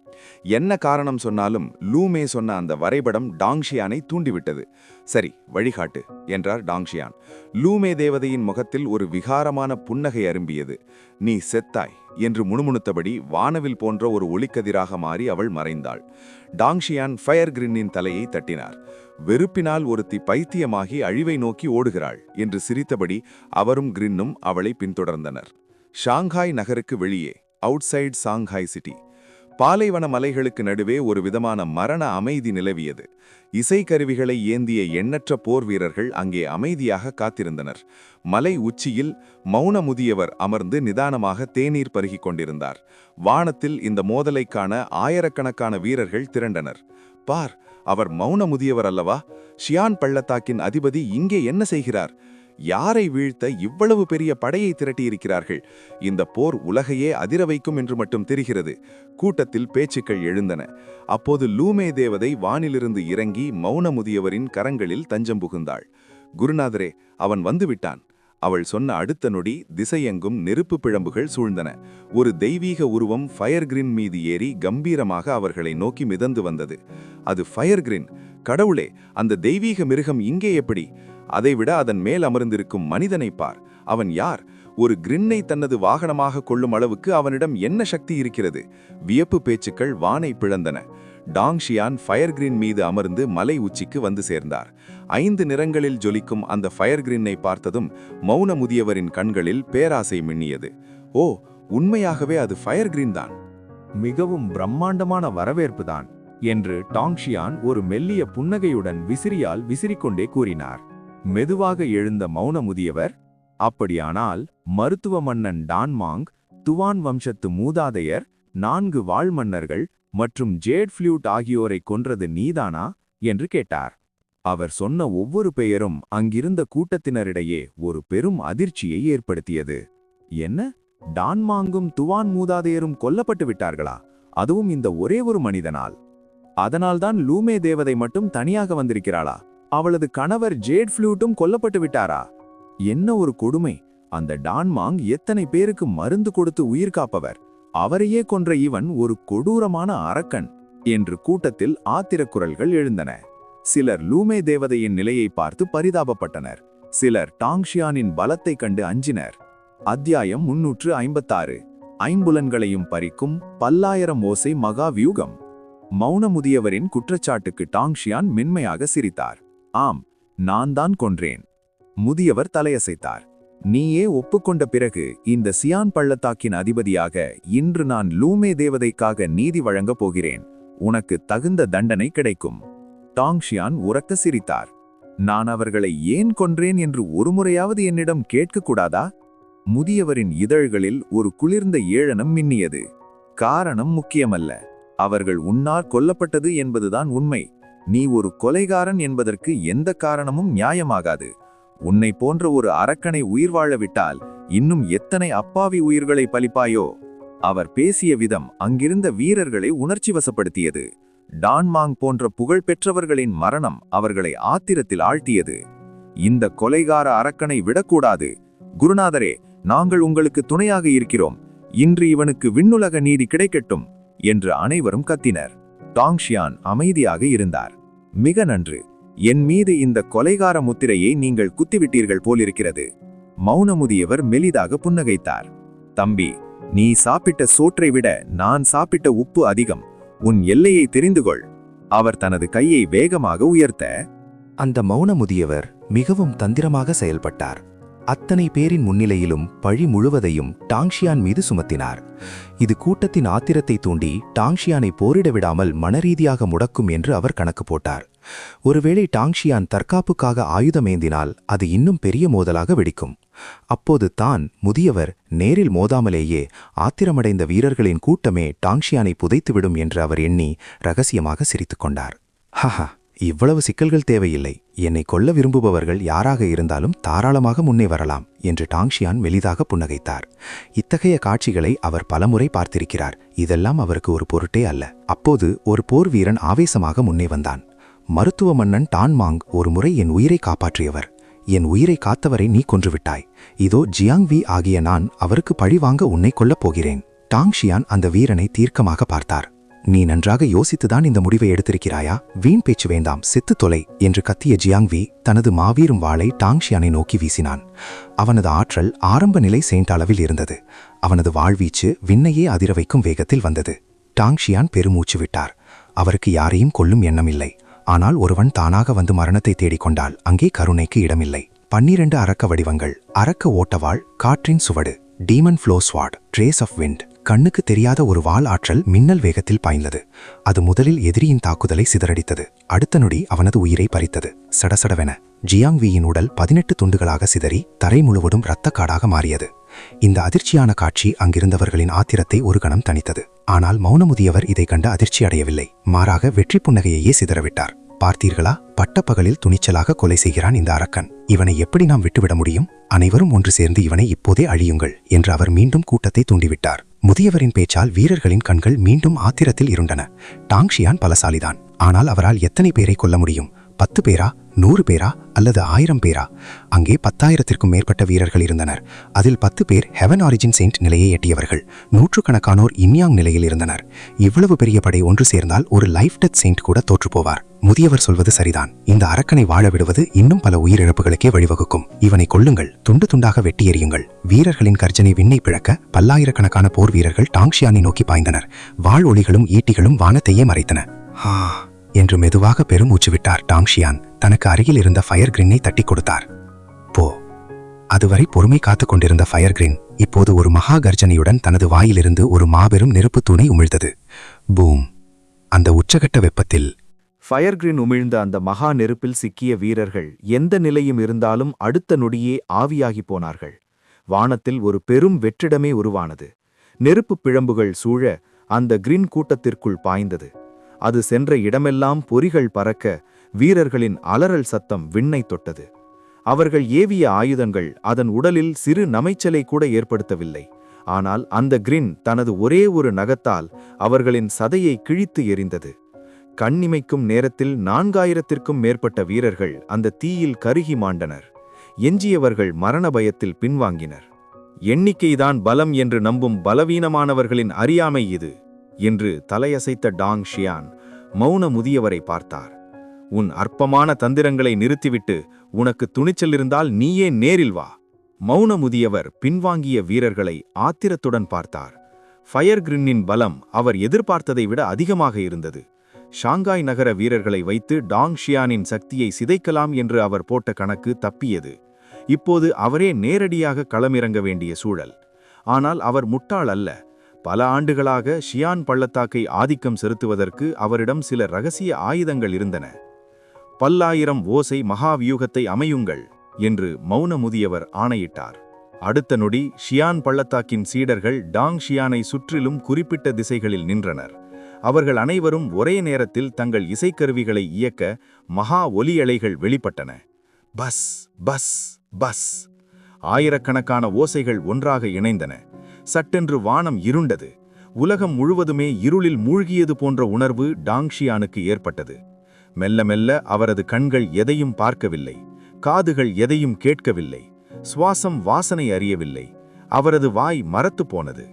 என்ன காரணம் சொன்னாலும் லூமே சொன்ன அந்த வரைபடம் டாங்ஷியானை தூண்டிவிட்டது. சரி, வழிகாட்டு என்றார் டாங்ஷியான். லூமே தேவதையின் முகத்தில் ஒரு விகாரமான புன்னகை அரும்பியது. நீ செத்தாய் என்று முணுமுணுத்தபடி வானவில் போன்ற ஒரு ஒளிக்கதிராக மாறி அவள் மறைந்தாள். டாங்ஷியான் ஃபயர் கிரின்னின் தலையை தட்டினார். வெறுப்பினால் ஒருத்தி பைத்தியமாகி அழிவை நோக்கி ஓடுகிறாள் என்று சிரித்தபடி அவரும் கிரின்னும் அவளை பின்தொடர்ந்தனர். ஷாங்காய் நகருக்கு வெளியே, அவுட்சைட் சாங்காய் சிட்டி, பாலைவன மலைகளுக்கு நடுவே ஒரு விதமான மரண அமைதி நிலவியது. இசைக்கருவிகளை ஏந்திய எண்ணற்ற போர் வீரர்கள் அங்கே அமைதியாக காத்திருந்தனர். மலை உச்சியில் மௌன முதியவர் அமர்ந்து நிதானமாக தேநீர் பருகிக் கொண்டிருந்தார். வானத்தில் இந்த மோதலை காண ஆயிரக்கணக்கான வீரர்கள் திரண்டனர். பார், அவர் மௌன முதியவர் அல்லவா? ஷியான் பள்ளத்தாக்கின் அதிபதி இங்கே என்ன செய்கிறார்? யாரை வீழ்த்த இவ்வளவு பெரிய படையை திரட்டியிருக்கிறார்கள்? இந்த போர் உலகையே அதிர வைக்கும் என்று மட்டும் தெரிகிறது. கூட்டத்தில் பேச்சுக்கள் எழுந்தன. அப்போது லூமே தேவதை வானிலிருந்து இறங்கி மௌன முதியவரின் கரங்களில் தஞ்சம் புகுந்தாள். குருநாதரே, அவன் வந்துவிட்டான். அவள் சொன்ன அடுத்த நொடி திசையெங்கும் நெருப்பு பிழம்புகள் சூழ்ந்தன. ஒரு தெய்வீக உருவம் ஃபயர் கிரின் மீது ஏறி கம்பீரமாக அவர்களை நோக்கி மிதந்து வந்தது. அது ஃபயர் கிரின். கடவுளே, அந்த தெய்வீக மிருகம் இங்கே எப்படி? அதைவிட அதன் மேல் அமர்ந்திருக்கும் மனிதனை பார். அவன் யார்? ஒரு கிரின்னை தனது வாகனமாக கொள்ளும் அளவுக்கு அவனிடம் என்ன சக்தி இருக்கிறது? வியப்பு பேச்சுக்கள் வானை பிளந்தன. டாங்ஷியான் ஃபயர் கிரின் மீது அமர்ந்து மலை உச்சிக்கு வந்து சேர்ந்தார். 5 நிறங்களில் ஜொலிக்கும் அந்த ஃபயர் கிரின்னை பார்த்ததும் மௌன முதியவரின் கண்களில் பேராசை மின்னியது. ஓ, உண்மையாகவே அது ஃபயர் கிரின் தான். மிகவும் பிரம்மாண்டமான வரவேற்புதான் என்று டாங்ஷியான் ஒரு மெல்லிய புன்னகையுடன் விசிறியால் விசிறிக்கொண்டே கூறினார். மெதுவாக எழுந்த மௌன முதியவர், அப்படியானால் மருத்துவ மன்னன் டான்மாங், துவான் வம்சத்து மூதாதையர், 4 வாழ் மன்னர்கள் மற்றும் ஜேட் ஃப்ளூட் ஆகியோரை கொன்றது நீதானா என்று கேட்டார். அவர் சொன்ன ஒவ்வொரு பெயரும் அங்கிருந்த கூட்டத்தினரிடையே ஒரு பெரும் அதிர்ச்சியை ஏற்படுத்தியது. என்ன, டான்மாங்கும் துவான் மூதாதையரும் கொல்லப்பட்டு விட்டார்களா? அதுவும் இந்த ஒரே ஒரு மனிதனால்? அதனால்தான் லூமே தேவதை மட்டும் தனியாக வந்திருக்கிறாளா? அவளது கணவர் ஜேட் ஃப்ளூட்டும் கொல்லப்பட்டு விட்டாரா? என்ன ஒரு கொடுமை! அந்த டான்மாங் எத்தனை பேருக்கு மருந்து கொடுத்து உயிர் காப்பவர்! அவரையே கொன்ற இவன் ஒரு கொடூரமான அரக்கன் என்று கூட்டத்தில் ஆத்திரக்குரல்கள் எழுந்தன. சிலர் லூமே தேவதையின் நிலையை பார்த்து பரிதாபப்பட்டனர். சிலர் டாங்ஷியானின் பலத்தை கண்டு அஞ்சினர். அத்தியாயம் 356. ஐம்புலன்களையும் பறிக்கும் பல்லாயிரம் ஓசை மகா வியூகம். மௌன முதியவரின் குற்றச்சாட்டுக்கு டாங்ஷியான் மென்மையாக சிரித்தார். ஆம், நான் தான் கொன்றேன். முதியவர் தலையசைத்தார். நீயே ஒப்புக்கொண்ட பிறகு இந்த சியான் பள்ளத்தாக்கின் அதிபதியாக இன்று நான் லூமே தேவதைக்காக நீதி வழங்கப் போகிறேன். உனக்கு தகுந்த தண்டனை கிடைக்கும். டாங்ஷியான் உரக்க சிரித்தார். நான் அவர்களை ஏன் கொன்றேன் என்று ஒருமுறையாவது என்னிடம் கேட்கக்கூடாதா? முதியவரின் இதழ்களில் ஒரு குளிர்ந்த ஏளனம் மின்னியது. காரணம் முக்கியமல்ல, அவர்கள் உன்னால் கொல்லப்பட்டது என்பதுதான் உண்மை. நீ ஒரு கொலைகாரன் என்பதற்கு எந்த காரணமும் நியாயமாகாது. உன்னை போன்ற ஒரு அரக்கனை உயிர் வாழ விட்டால் இன்னும் எத்தனை அப்பாவி உயிர்களை பலிப்பாயோ? அவர் பேசிய விதம் அங்கிருந்த வீரர்களை உணர்ச்சி வசப்படுத்தியது. டான்மாங் போன்ற புகழ் பெற்றவர்களின் மரணம் அவர்களை ஆத்திரத்தில் ஆழ்த்தியது. இந்த கொலைகார அரக்கனை விடக்கூடாது. குருநாதரே, நாங்கள் உங்களுக்கு துணையாக இருக்கிறோம். இன்று இவனுக்கு விண்ணுலக நீதி கிடைக்கட்டும் என்று அனைவரும் கத்தினர். டாங்ஷியான் அமைதியாக இருந்தார். மிக நன்று. என் மீது இந்த கொலைகார முத்திரையை நீங்கள் குத்திவிட்டீர்கள் போலிருக்கிறது. மௌன முதியவர் மெலிதாக புன்னகைத்தார். தம்பி, நீ சாப்பிட்ட சோற்றை விட நான் சாப்பிட்ட உப்பு அதிகம். உன் எல்லையை தெரிந்துகொள். அவர் தனது கையை வேகமாக உயர்த்த, அந்த மௌன முதியவர் மிகவும் தந்திரமாக செயல்பட்டார். அத்தனை பேரின் முன்னிலையிலும் பழி முழுவதையும் டாங்ஷியான் மீது சுமத்தினார். இது கூட்டத்தின் ஆத்திரத்தை தூண்டி டாங்ஷியானை போரிட விடாமல் மனரீதியாக முடக்கும் என்று அவர் கணக்கு போட்டார். ஒருவேளை டாங்ஷியான் தற்காப்புக்காக ஆயுதமேந்தினால் அது இன்னும் பெரிய மோதலாக வெடிக்கும். அப்போது தான் முதியவர் நேரில் மோதாமலேயே ஆத்திரமடைந்த வீரர்களின் கூட்டமே டாங்ஷியானை புதைத்துவிடும் என்று அவர் எண்ணி ரகசியமாக சிரித்துக்கொண்டார். ஹஹா, இவ்வளவு சிக்கல்கள் தேவையில்லை. என்னை கொல்ல விரும்புபவர்கள் யாராக இருந்தாலும் தாராளமாக முன்னே வரலாம் என்று டாங்ஷியான் மெலிதாக புன்னகைத்தார். இத்தகைய காட்சிகளை அவர் பலமுறை பார்த்திருக்கிறார். இதெல்லாம் அவருக்கு ஒரு பொருட்டே அல்ல. அப்போது ஒரு போர் வீரன் ஆவேசமாக முன்னே வந்தான். மருத்துவ மன்னன் டான்மாங் ஒரு முறை என் உயிரை காப்பாற்றியவர். என் உயிரை காத்தவரை நீ கொன்றுவிட்டாய். இதோ ஜியாங்வி ஆகிய நான் அவருக்கு பழிவாங்க உன்னை கொல்லப் போகிறேன். டாங்ஷியான் அந்த வீரனை தீர்க்கமாக பார்த்தார். நீ நன்றாக யோசித்துதான் இந்த முடிவை எடுத்திருக்கிறாயா? வீண் பேச்சு வேண்டாம், செத்து தொலை என்று கத்திய ஜியாங்வி தனது மாவீரும் வாளை டாங்ஷியானை நோக்கி வீசினான். அவனது ஆற்றல் ஆரம்ப நிலை செயின்ட் அளவில் இருந்தது. அவனது வாழ்வீச்சு விண்ணையே அதிர வைக்கும் வேகத்தில் வந்தது. டாங்ஷியான் பெருமூச்சு விட்டார். அவருக்கு யாரையும் கொல்லும் எண்ணமில்லை. ஆனால் ஒருவன் தானாக வந்து மரணத்தை தேடிக்கொண்டால் அங்கே கருணைக்கு இடமில்லை. 12 அரக்க வடிவங்கள், அரக்க ஓட்டவாள், காற்றின் சுவடு, demon flow sword, trace of wind. கண்ணுக்கு தெரியாத ஒரு வாள் ஆற்றல் மின்னல் வேகத்தில் பாய்ந்தது. அது முதலில் எதிரியின் தாக்குதலை சிதறடித்தது. அடுத்த நொடி அவனது உயிரை பறித்தது. சடசடவென ஜியாங்வியின் உடல் 18 துண்டுகளாக சிதறி தரை முழுவதும் இரத்தக்காடாக மாறியது. இந்த அதிர்ச்சியான காட்சி அங்கிருந்தவர்களின் ஆத்திரத்தை ஒரு கணம் தணித்தது. ஆனால் மௌனமுதியவர் இதை கண்டு அதிர்ச்சி அடையவில்லை. மாறாக வெற்றி புன்னகையையே சிதறவிட்டார். பார்த்தீர்களா, பட்டப்பகலில் துணிச்சலாக கொலை செய்கிறான் இந்த அரக்கன். இவனை எப்படி நாம் விட்டுவிட முடியும்? அனைவரும் ஒன்று சேர்ந்து இவனை இப்போதே அழியுங்கள் என்று அவர் மீண்டும் கூட்டத்தை தூண்டிவிட்டார். முதியவரின் பேச்சால் வீரர்களின் கண்கள் மீண்டும் ஆத்திரத்தில் இருண்டன. டாங்ஷியான் பலசாலிதான். ஆனால் அவரால் எத்தனை பேரை கொல்ல முடியும்? 10 பேரா, 100 பேரா அல்லது 1000 பேரா? அங்கே 10,000த்திற்கும் மேற்பட்ட வீரர்கள் இருந்தனர். அதில் 10 பேர் ஹெவன் ஆரிஜின் செயின்ட் நிலையை எட்டியவர்கள். நூற்றுக்கணக்கானோர் இன்யாங் நிலையில் இருந்தனர். இவ்வளவு பெரிய படை ஒன்று சேர்ந்தால் ஒரு லைஃப் டெத் செயின்ட் கூட தோற்றுப்போவார். முதியவர் சொல்வது சரிதான். இந்த அரக்கனை வாழ விடுவது இன்னும் பல உயிரிழப்புகளுக்கே வழிவகுக்கும். இவனை கொல்லுங்கள், துண்டு துண்டாக வெட்டி எறியுங்கள். வீரர்களின் கர்ஜனை விண்ணை பிழக்க பல்லாயிரக்கணக்கான போர் வீரர்கள் டாங்ஷியானை நோக்கி பாய்ந்தனர். வாள் ஒளிகளும் ஈட்டிகளும் வானத்தையே மறைத்தன. என்று மெதுவாக பெருமூச்சு விட்டார் டாங்ஷியான். தனக்கு அருகில் இருந்த ஃபயர் கிரினை தட்டி கொடுத்தார். போ. அதுவரை பொறுமை காத்துக் கொண்டிருந்த ஃபயர் கிரின் இப்போது ஒரு மகா கர்ஜனையுடன் தனது வாயிலிருந்து ஒரு மாபெரும் நெருப்பு தூணை உமிழ்ந்தது. பூம். அந்த உச்சகட்ட வெப்பத்தில் ஃபயர் கிரின் உமிழ்ந்த அந்த மகா நெருப்பில் சிக்கிய வீரர்கள் எந்த நிலையும் இருந்தாலும் அடுத்த நொடியே ஆவியாகி போனார்கள். வானத்தில் ஒரு பெரும் வெற்றிடமே உருவானது. நெருப்பு பிழம்புகள் சூழ அந்த கிரின் கூட்டத்திற்குள் பாய்ந்தது. அது சென்ற இடமெல்லாம் பொறிகள் பறக்க வீரர்களின் அலறல் சத்தம் விண்ணை தொட்டது. அவர்கள் ஏவிய ஆயுதங்கள் அதன் உடலில் சிறு நமைச்சலை கூட ஏற்படுத்தவில்லை. ஆனால் அந்த கிரின் தனது ஒரே ஒரு நகத்தால் அவர்களின் சதையை கிழித்து எறிந்தது. கண்ணிமைக்கும் நேரத்தில் 4000த்திற்கும் மேற்பட்ட வீரர்கள் அந்த தீயில் கருகி மாண்டனர். எஞ்சியவர்கள் மரண பயத்தில் பின்வாங்கினர். எண்ணிக்கைதான் பலம் என்று நம்பும் பலவீனமானவர்களின் அறியாமை இது என்று தலையசைத்த டாங் ஷியான் மௌன முதியவரை பார்த்தார். உன் அற்பமான தந்திரங்களை நிறுத்திவிட்டு உனக்கு துணிச்சல் இருந்தால் நீயே நேரில் வா. மௌன முதியவர் பின்வாங்கிய வீரர்களை ஆத்திரத்துடன் பார்த்தார். ஃபயர் கிரின்னின் பலம் அவர் எதிர்பார்த்ததை விட அதிகமாக இருந்தது. ஷாங்காய் நகர வீரர்களை வைத்து டாங் ஷியானின் சக்தியை சிதைக்கலாம் என்று அவர் போட்ட கணக்கு தப்பியது. இப்போது அவரே நேரடியாக களமிறங்க வேண்டிய சூழல். ஆனால் அவர் முட்டாள் அல்ல. பல ஆண்டுகளாக ஷியான் பள்ளத்தாக்கை ஆதிக்கம் செலுத்துவதற்கு அவரிடம் சில ரகசிய ஆயுதங்கள் இருந்தன. 10,000 ஓசை மகாவியூகத்தை அமையுங்கள் என்று மௌன முதியவர் ஆணையிட்டார். அடுத்த நொடி ஷியான் பள்ளத்தாக்கின் சீடர்கள் டாங் ஷியானை சுற்றிலும் குறிப்பிட்ட திசைகளில் நின்றனர். அவர்கள் அனைவரும் ஒரே நேரத்தில் தங்கள் இசைக்கருவிகளை இயக்க மகா ஒலி அலைகள் வெளிப்பட்டன. Bus bus bus. ஆயிரக்கணக்கான ஓசைகள் ஒன்றாக இணைந்தன. சட்டென்று வானம் இருண்டது. உலகம் முழுவதுமே இருளில் மூழ்கியது போன்ற உணர்வு டாங்ஷியானுக்கு ஏற்பட்டது. மெல்ல மெல்ல அவரது கண்கள் எதையும் பார்க்கவில்லை. காதுகள் எதையும் கேட்கவில்லை. சுவாசம் வாசனை அறியவில்லை. அவரது வாய் மரத்து போனது.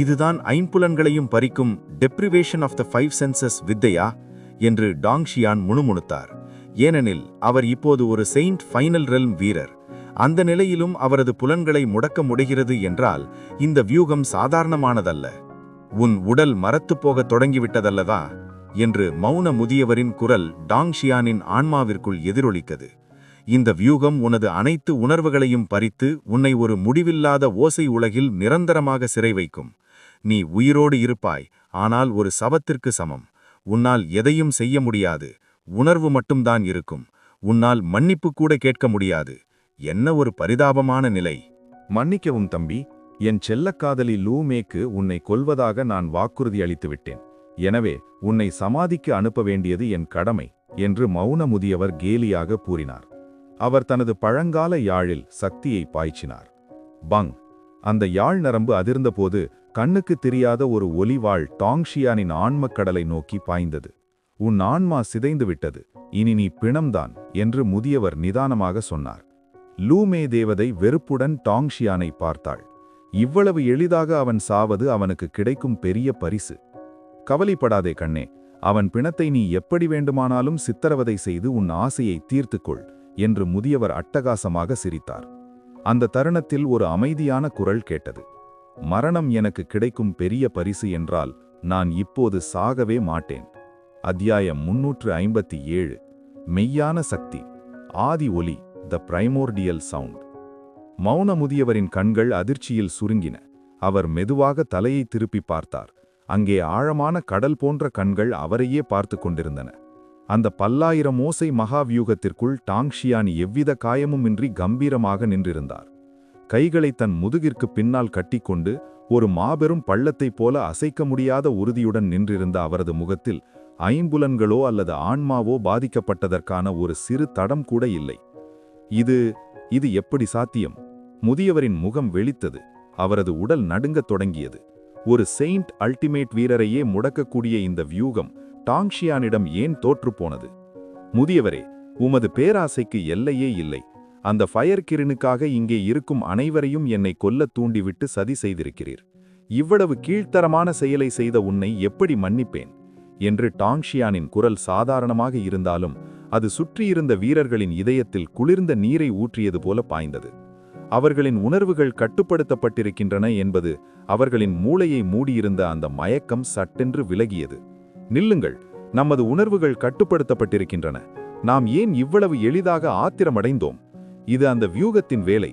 இதுதான் ஐம்புலன்களையும் பறிக்கும் டெப்ரிவேஷன் ஆஃப் த 5 சென்சஸ் வித்தையா என்று டாங்ஷியான் முணுமுணுத்தார். ஏனெனில் அவர் இப்போது ஒரு செயின்ட் ஃபைனல் ரெல்ம் வீரர். அந்த நிலையிலும் அவரது புலன்களை முடக்க முடிகிறது என்றால் இந்த வியூகம் சாதாரணமானதல்ல. உன் உடல் மரத்துப் போகத் தொடங்கிவிட்டதல்லதா என்று மௌன முதியவரின் குரல் டாங்ஷியானின் ஆன்மாவிற்குள் எதிரொலித்தது. இந்த வியூகம் உனது அனைத்து உணர்வுகளையும் பறித்து உன்னை ஒரு முடிவில்லாத ஓசை உலகில் நிரந்தரமாக சிறை வைக்கும். நீ உயிரோடு இருப்பாய், ஆனால் ஒரு சவத்திற்கு சமம். உன்னால் எதையும் செய்ய முடியாது. உணர்வு மட்டும்தான் இருக்கும். உன்னால் மன்னிப்பு கூட கேட்க முடியாது. என்ன ஒரு பரிதாபமான நிலை! மன்னிக்கவும் தம்பி, என் செல்லக்காதலி லூமேக்கு உன்னை கொல்வதாக நான் வாக்குறுதி அளித்துவிட்டேன். எனவே உன்னை சமாதிக்கு அனுப்ப வேண்டியது என் கடமை என்று மௌன முதியவர் கேலியாக கூறினார். அவர் தனது பழங்கால யாழில் சக்தியை பாய்ச்சினார். பங்! அந்த யாழ் நரம்பு அதிர்ந்தபோது கண்ணுக்கு தெரியாத ஒரு ஒலிவாள் டாங்ஷியானின் ஆன்மக்கடலை நோக்கி பாய்ந்தது. உன் ஆன்மா சிதைந்து விட்டது, இனி நீ பிணம்தான் என்று முதியவர் நிதானமாக சொன்னார். லூமே தேவதை வெறுப்புடன் டாங்ஷியானை பார்த்தாள். இவ்வளவு எளிதாக அவன் சாவது அவனுக்கு கிடைக்கும் பெரிய பரிசு. கவலைப்படாதே கண்ணே, அவன் பிணத்தை நீ எப்படி வேண்டுமானாலும் சித்திரவதை செய்து உன் ஆசையை தீர்த்துக்கொள் என்று முதியவர் அட்டகாசமாக சிரித்தார். அந்த தருணத்தில் ஒரு அமைதியான குரல் கேட்டது. மரணம் எனக்கு கிடைக்கும் பெரிய பரிசு என்றால் நான் இப்போது சாகவே மாட்டேன். அத்தியாயம் 357. மெய்யான சக்தி. ஆதி ஒலி, த பிரைமோர்டியல் சவுண்ட். மௌன முதியவரின் கண்கள் அதிர்ச்சியில் சுருங்கின. அவர் மெதுவாக தலையை திருப்பி பார்த்தார். அங்கே ஆழமான கடல் போன்ற கண்கள் அவரையே பார்த்து கொண்டிருந்தன. அந்த 10,000 ஓசை மகாவியூகத்திற்குள் டாங்ஷியான் எவ்வித காயமுமின்றி கம்பீரமாக நின்றிருந்தார். கைகளை தன் முதுகிற்கு பின்னால் கட்டிக்கொண்டு ஒரு மாபெரும் பள்ளத்தைப் போல அசைக்க முடியாத உறுதியுடன் நின்றிருந்த அவரது முகத்தில் ஐம்புலன்களோ அல்லது ஆன்மாவோ பாதிக்கப்பட்டதற்கான ஒரு சிறு தடம் கூட இல்லை. இது எப்படி சாத்தியம்? முதியவரின் முகம் வெளித்தது. அவரது உடல் நடுங்கத் தொடங்கியது. ஒரு செயின்ட் அல்டிமேட் வீரரையே முடக்கக்கூடிய இந்த வியூகம் டாங்ஷியானிடம் ஏன் தோற்றுப்போனது? முதியவரே, உமது பேராசைக்கு எல்லையே இல்லை. அந்த ஃபயர் கிரனுக்காக இங்கே இருக்கும் அனைவரையும் என்னை கொல்லத் தூண்டிவிட்டு சதி செய்திருக்கிறீர். இவ்வளவு கீழ்த்தரமான செயலை செய்த உன்னை எப்படி மன்னிப்பேன் என்று டாங்ஷியானின் குரல் சாதாரணமாக இருந்தாலும் அது சுற்றியிருந்த வீரர்களின் இதயத்தில் குளிர்ந்த நீரை ஊற்றியது போல பாய்ந்தது. அவர்களின் உணர்வுகள் கட்டுப்படுத்தப்பட்டிருக்கின்றன என்பது அவர்களின் மூளையை மூடியிருந்த அந்த மயக்கம் சட்டென்று விலகியது. நில்லுங்கள், நமது உணர்வுகள் கட்டுப்படுத்தப்பட்டிருக்கின்றன. நாம் ஏன் இவ்வளவு எளிதாக ஆத்திரமடைந்தோம்? இது அந்த வியூகத்தின் வேலை.